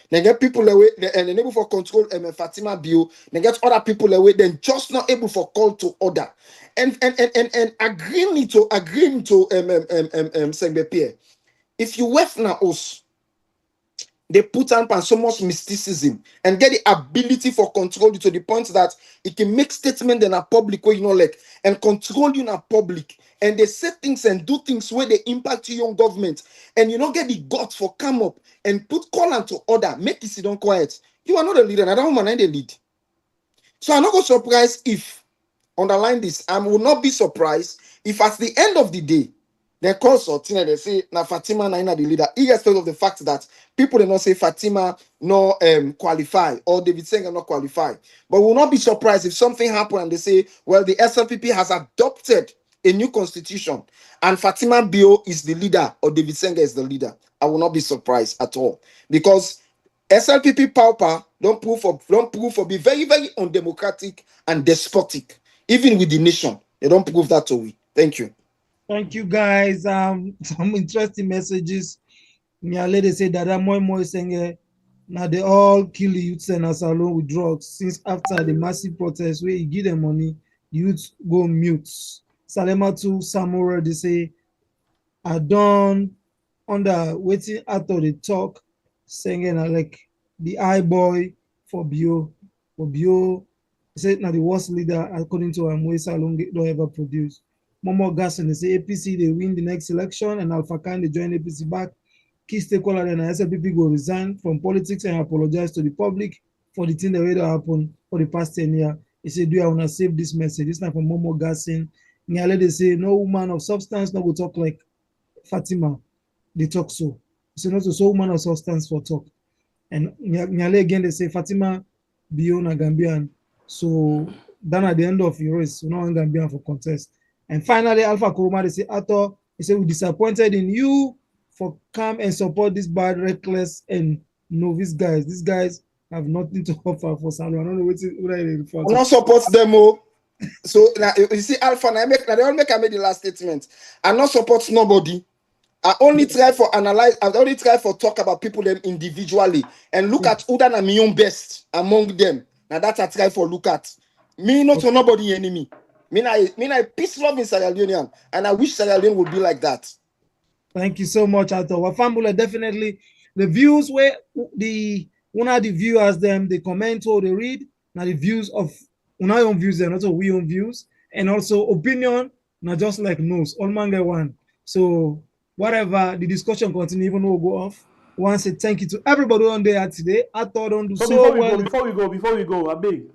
They get people away and able for control Fatima Bio. They get other people away, then just not able for call to order. And agreeing to Sengbe. If you weft now us, they put on so much mysticism and get the ability for control you to the point that it can make statements in a public way, and control you in a public. And they say things and do things where they impact your own government. And you don't get the guts for come up and put call and to order, make it sit down quiet. You are not a leader, and I don't want to lead. So I'm not going to surprise if, underline this, I will not be surprised if at the end of the day, they call something and they say, now Fatima Naina the leader, irrespective of the fact that people do not say Fatima no qualify or David Senga not qualify. But will not be surprised if something happened and they say, well, the SLPP has adopted a new constitution and Fatima Bio is the leader or David Senga is the leader. I will not be surprised at all. Because SLPP power don't prove for be very, very undemocratic and despotic. Even with the nation, they don't prove that to we. Thank you.
Thank you, guys. Some interesting messages. They say that more saying now they all kill the youths and us alone with drugs since after the massive protest where you give them money, the youths go mute. Salema to Samora, they say, I don't under waiting after the talk, saying like the eye boy for Bio. He said now the worst leader according to Amwe Salon don't ever produce. Momo Gasson, they say APC they win the next election and Alpha Khan they join APC back. Key stakeholder and SLPP go resign from politics and apologize to the public for the thing that will happen for the past 10 years. He said, do I want to save this message? This time from Momo Gasson. Nyale they say no woman of substance no go talk like Fatima. They talk so. He said not so woman of substance for talk. And Nyale again they say Fatima Bio na Gambian. So then at the end of your race, no one Gambian for contest. And finally, Alpha Kuruma, they say, Ato, he said, we're disappointed in you for come and support this bad, reckless, and novice guys. These guys have nothing to offer for Salon. I don't know what I refer to.
I don't support them all. So now you see, Alpha, they make the last statement. I not support nobody. I only try for analyze, I only try for talk about people them individually and look at who than my own best among them. Now that's I try for look at. Me not for nobody enemy. I peace love in Sierra Leone, and I wish Sierra Leone would be like that.
Thank you so much, Ato. Wafambula, definitely the views where the one of the viewers them they comment or they read now the views of our own views and also we own views and also opinion not just like news all man get one. So whatever the discussion continue even though we'll go off. I want to say thank you to everybody on there today. Ato don't do so well.
Before we go, a big.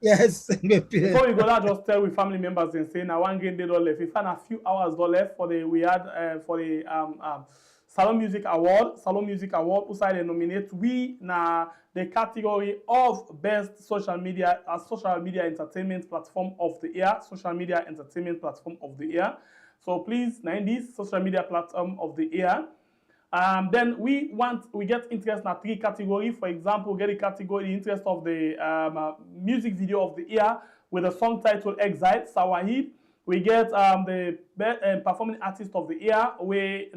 Yes.
Before we go, let's just tell we family members and say now one game they don't left. We found a few hours left for the Salon Music Award. Salon Music Award, who side nominate we na the category of best social media entertainment platform of the year. Social media entertainment platform of the year. So please, name this social media platform of the year. Then we get interest in 3 categories. For example, get a category interest of the music video of the year with a song titled Exile, Sawahid. We get the performing artist of the year with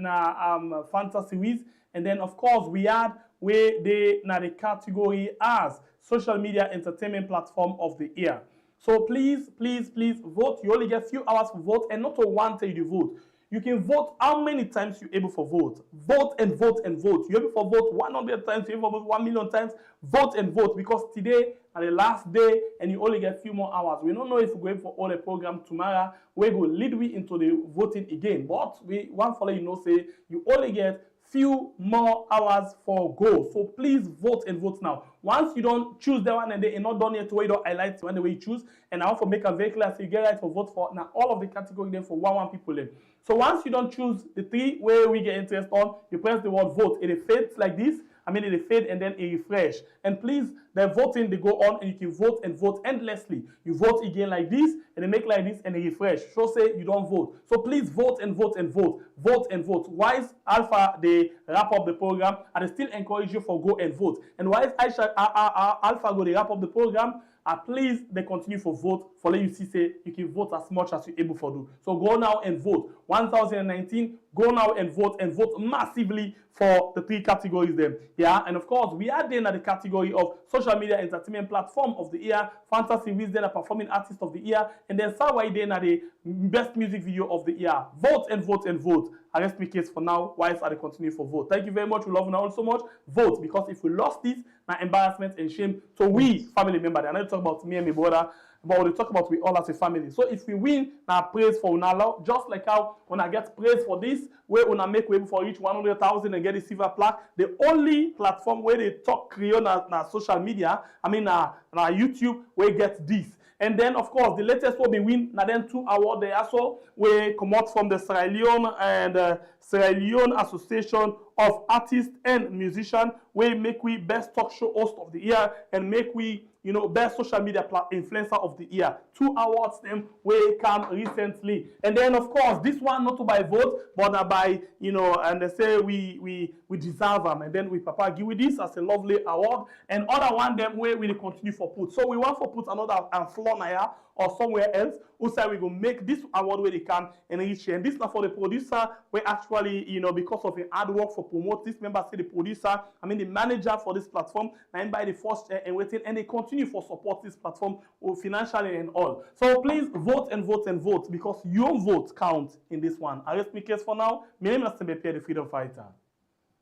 Fantasy Wiz. And then of course we add where the category as social media entertainment platform of the year. So please vote. You only get a few hours to vote and not to one till you vote. You can vote how many times you're able for vote. Vote and vote and vote. You're able for vote 100 times, you're able for vote 1 million times. Vote and vote because today are the last day and you only get a few more hours. We don't know if we're going for all the program tomorrow. We go lead we into the voting again. But we want for you say you only get few more hours for go. So please vote and vote now. Once you don't choose the one and they are not done yet, where you don't highlight one the way you choose. And I want to make a very clear so you get right for vote for now all of the category there for one people there. So once you don't choose the 3 where we get interest on, you press the word vote. It fades like this, they fade and then it refresh. And please, the voting, they go on and you can vote and vote endlessly. You vote again like this and they make like this and they refresh. So say you don't vote. So please vote and vote and vote. Vote and vote. Wise Alpha, they wrap up the program and they still encourage you for go and vote. And wise Alpha go, they wrap up the program. Please, they continue for vote for let you see say you can vote as much as you're able to do. So go now and vote. 1019, go now and vote massively for the 3 categories them. Yeah, and of course we are then at the category of social media entertainment platform of the year, fantasy wisdom and performing artist of the year, and then Sawai then at the best music video of the year. Vote and vote and vote. I rest my case for now. Whilst I continue for vote. Thank you very much. We love you all so much. Vote, because if we lost this, now embarrassment and shame. So we family member, I know talk about me and my brother, but we talk about we all as a family. So if we win, now praise for Unala, just like how when I get praise for this, where when I make way for reach 100,000 and get a silver plaque, the only platform where they talk Creole na social media, na YouTube, where get this. And then, of course, the latest will be win. Now then 2 awards they also will come out from the Sierra Leone and Sierra Leone Association of Artists and Musicians, where make we best talk show host of the year and make we best social media influencer of the year. 2 awards them will come recently. And then, of course, this one not by vote, but by and they say we deserve them. And then we Papa give with this as a lovely award. And other one them where we continue for put. So we want for put another floor here or somewhere else. Who say we go make this award where they come and reach. And this not for the producer. We actually because of the hard work for promote this. Member say the producer, the manager for this platform. And by the first and waiting, and they continue for support this platform financially and all. So please vote and vote and vote, because your vote counts in this one. I rest my case for now. My name is SLPP, the freedom fighter.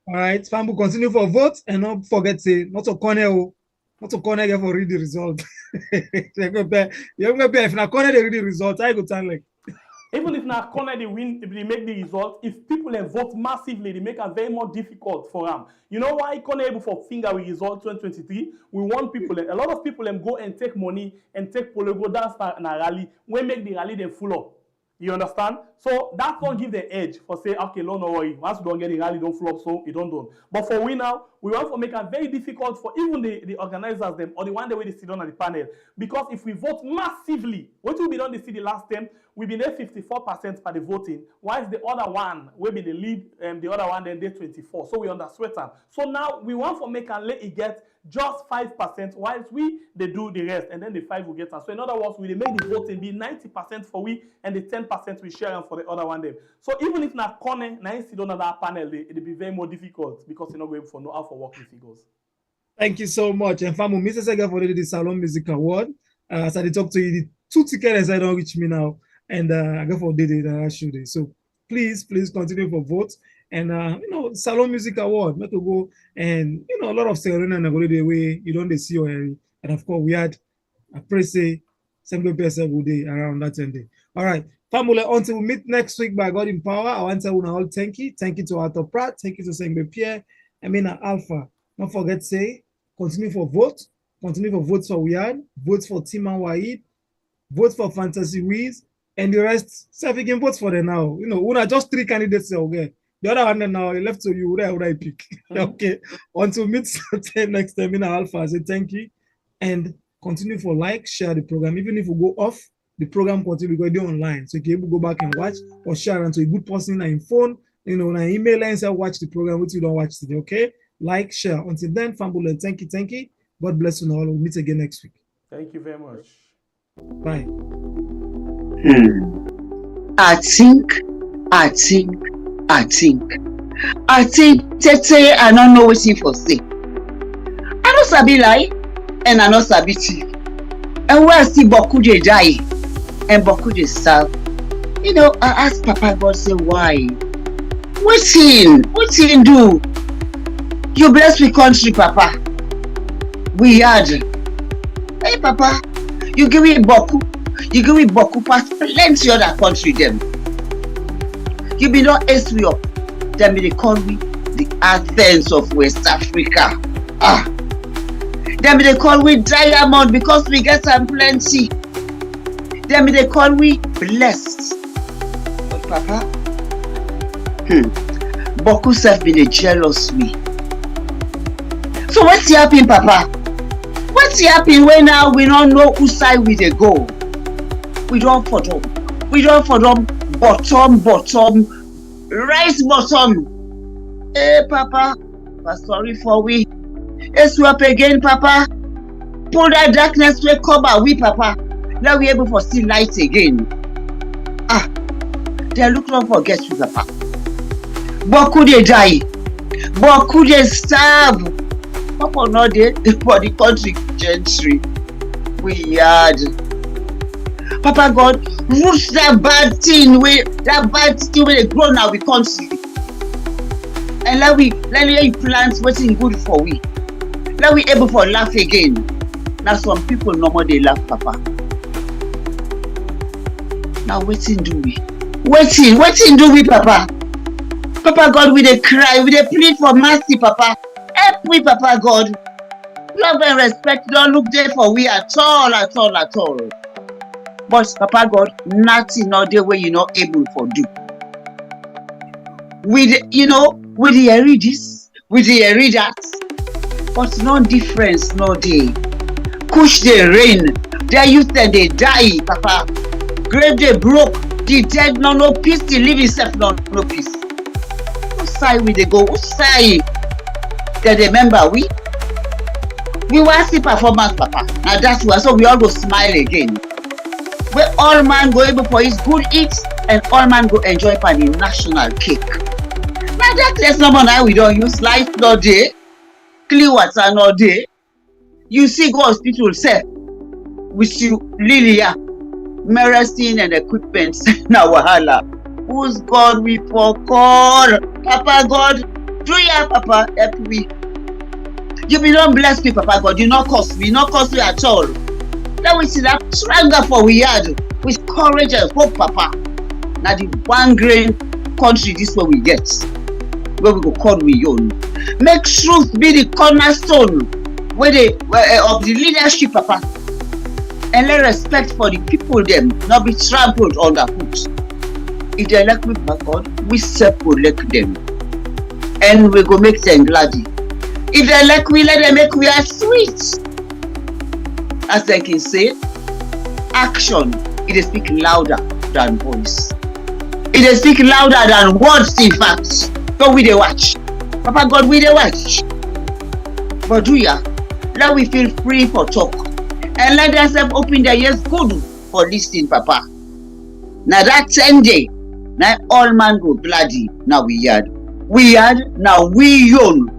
All right, Fambu, continue for vote and don't forget to not to corner for read the result. You're gonna pay if na corner they read the result. I go turn like.
Even if na corner they win, if they make the result, if people vote massively, they make it very more difficult for them. You know why corner able for finger with result 2023? We want people, a lot of people go and take money and take polo go dance na rally. We make the rally them full up. You understand? So that don't give the edge for say, okay, no worry. Once we don't get the rally, don't flop, so it don't do. But for we now, we want to make it very difficult for even the organizers them or the one that we sit on at the panel. Because if we vote massively, what will be done they see the last time, we be there 54% by the voting, whilst the other one will be the lead, the other one then they 24. So we under sweater. So now we want to make and let it get just 5%, whilst they do the rest, and then the 5 will get us. So in other words, we make the voting be 90% for we, and the 10% we share for the other one them. So even if na corner, na sit on that panel, it'll be very more difficult because you're not going for no how for working figures.
Thank you so much. And Famu, Mr. Sega for the Salon Music Award. As I talk to you, the 2 tickets I don't reach me now, and I go for the show day. So please continue for votes. And Salon Music Award, not to go and a lot of ceremony and go the way you don't see your area. And of course we had a press say 70% day around that day. All right, family, until we meet next week by God in power. I want to all thank you to Arthur Pratt, thank you to Sengbe Pierre, Alpha. Don't forget say continue for votes for Weird, votes for Tim and Wahid, votes for Fantasy Wiz, and the rest. So if you can vote for them now, we are just 3 candidates okay. The other one now left to you, where would I pick? Okay. Until meet next time, Alpha, I say thank you. And continue for share the program. Even if we go off, the program continue to go online. So you can able to go back and watch or share unto a good person on your phone, on an email and say watch the program, which you don't watch today. Okay? Share. Until then, Fambula, thank you. God bless you all. We'll meet again next week.
Thank you very much.
Bye.
I think Tete, I don't know what for say. I don't sabi lie and I don't sabi thief. And where see Boku dey die and Boku dey serve. I ask Papa God say why? What's he do? You bless we country, Papa. We had. Hey Papa, you give me Boku pass plenty other country them. You be not ace we up. Then they call me the Athens of West Africa. Then they call me diamond because we get some plenty. Then they call me blessed. But Papa, Boku self been a jealous me. So what's happening, Papa? What's happening when now we don't know whose side we dey go? We don't for them. We don't for them bottom, rise bottom. Hey, Papa, we're sorry for we. Let's swap again, Papa. Pull that darkness we cover we, Papa. Now we able for see light again. They look not forget you, Papa. But could they die? But could they starve? Papa not there for the country gentry. We had. Papa God, root that bad thing where they grow now we country. And let we plant what's good for we. Let we able for laugh again. Now some people no more they laugh, Papa. Now waiting do we? Waiting do we, Papa? Papa God, we dey cry, we dey plead for mercy, Papa. Help we, Papa God. Love and respect don't look there for we at all. But Papa God, nothing not the way you not able for do. We read this, we read that, but no difference, no day. Push the rain, their youth and they die, Papa. Grave they broke, the dead no peace, the living self no peace. Whose side we they go? Whose side? They remember we want see performance, Papa. Now that's why so we all go smile again. Where all man go able for his good eats and all man go enjoy for the national cake. Now that there's no more now we don't use life no day, clean water no day. You see go hospital self with you Lilia, medicine and equipment now wahala. Who's God we for call? Papa God, do ya Papa help we. You be not bless me, Papa God, you not cost me at all. Now we see that stronger for we had with courage and hope, Papa. Now the one grain country this way we get. Where we go call we own. Make truth be the cornerstone where of the leadership, Papa. And let respect for the people them not be trampled underfoot. If they elect me, Papa God, we self-elect them. And we go make them glad. If they elect we, let them make we are sweet. As they can say, action, it speak louder than voice. It speak louder than words, in fact. So we they watch. Papa God, we they watch. But do ya? Let we feel free for talk. And let themselves open their ears good for listening, Papa. Now that 10 day, now all man go bloody. Now we had, now we own.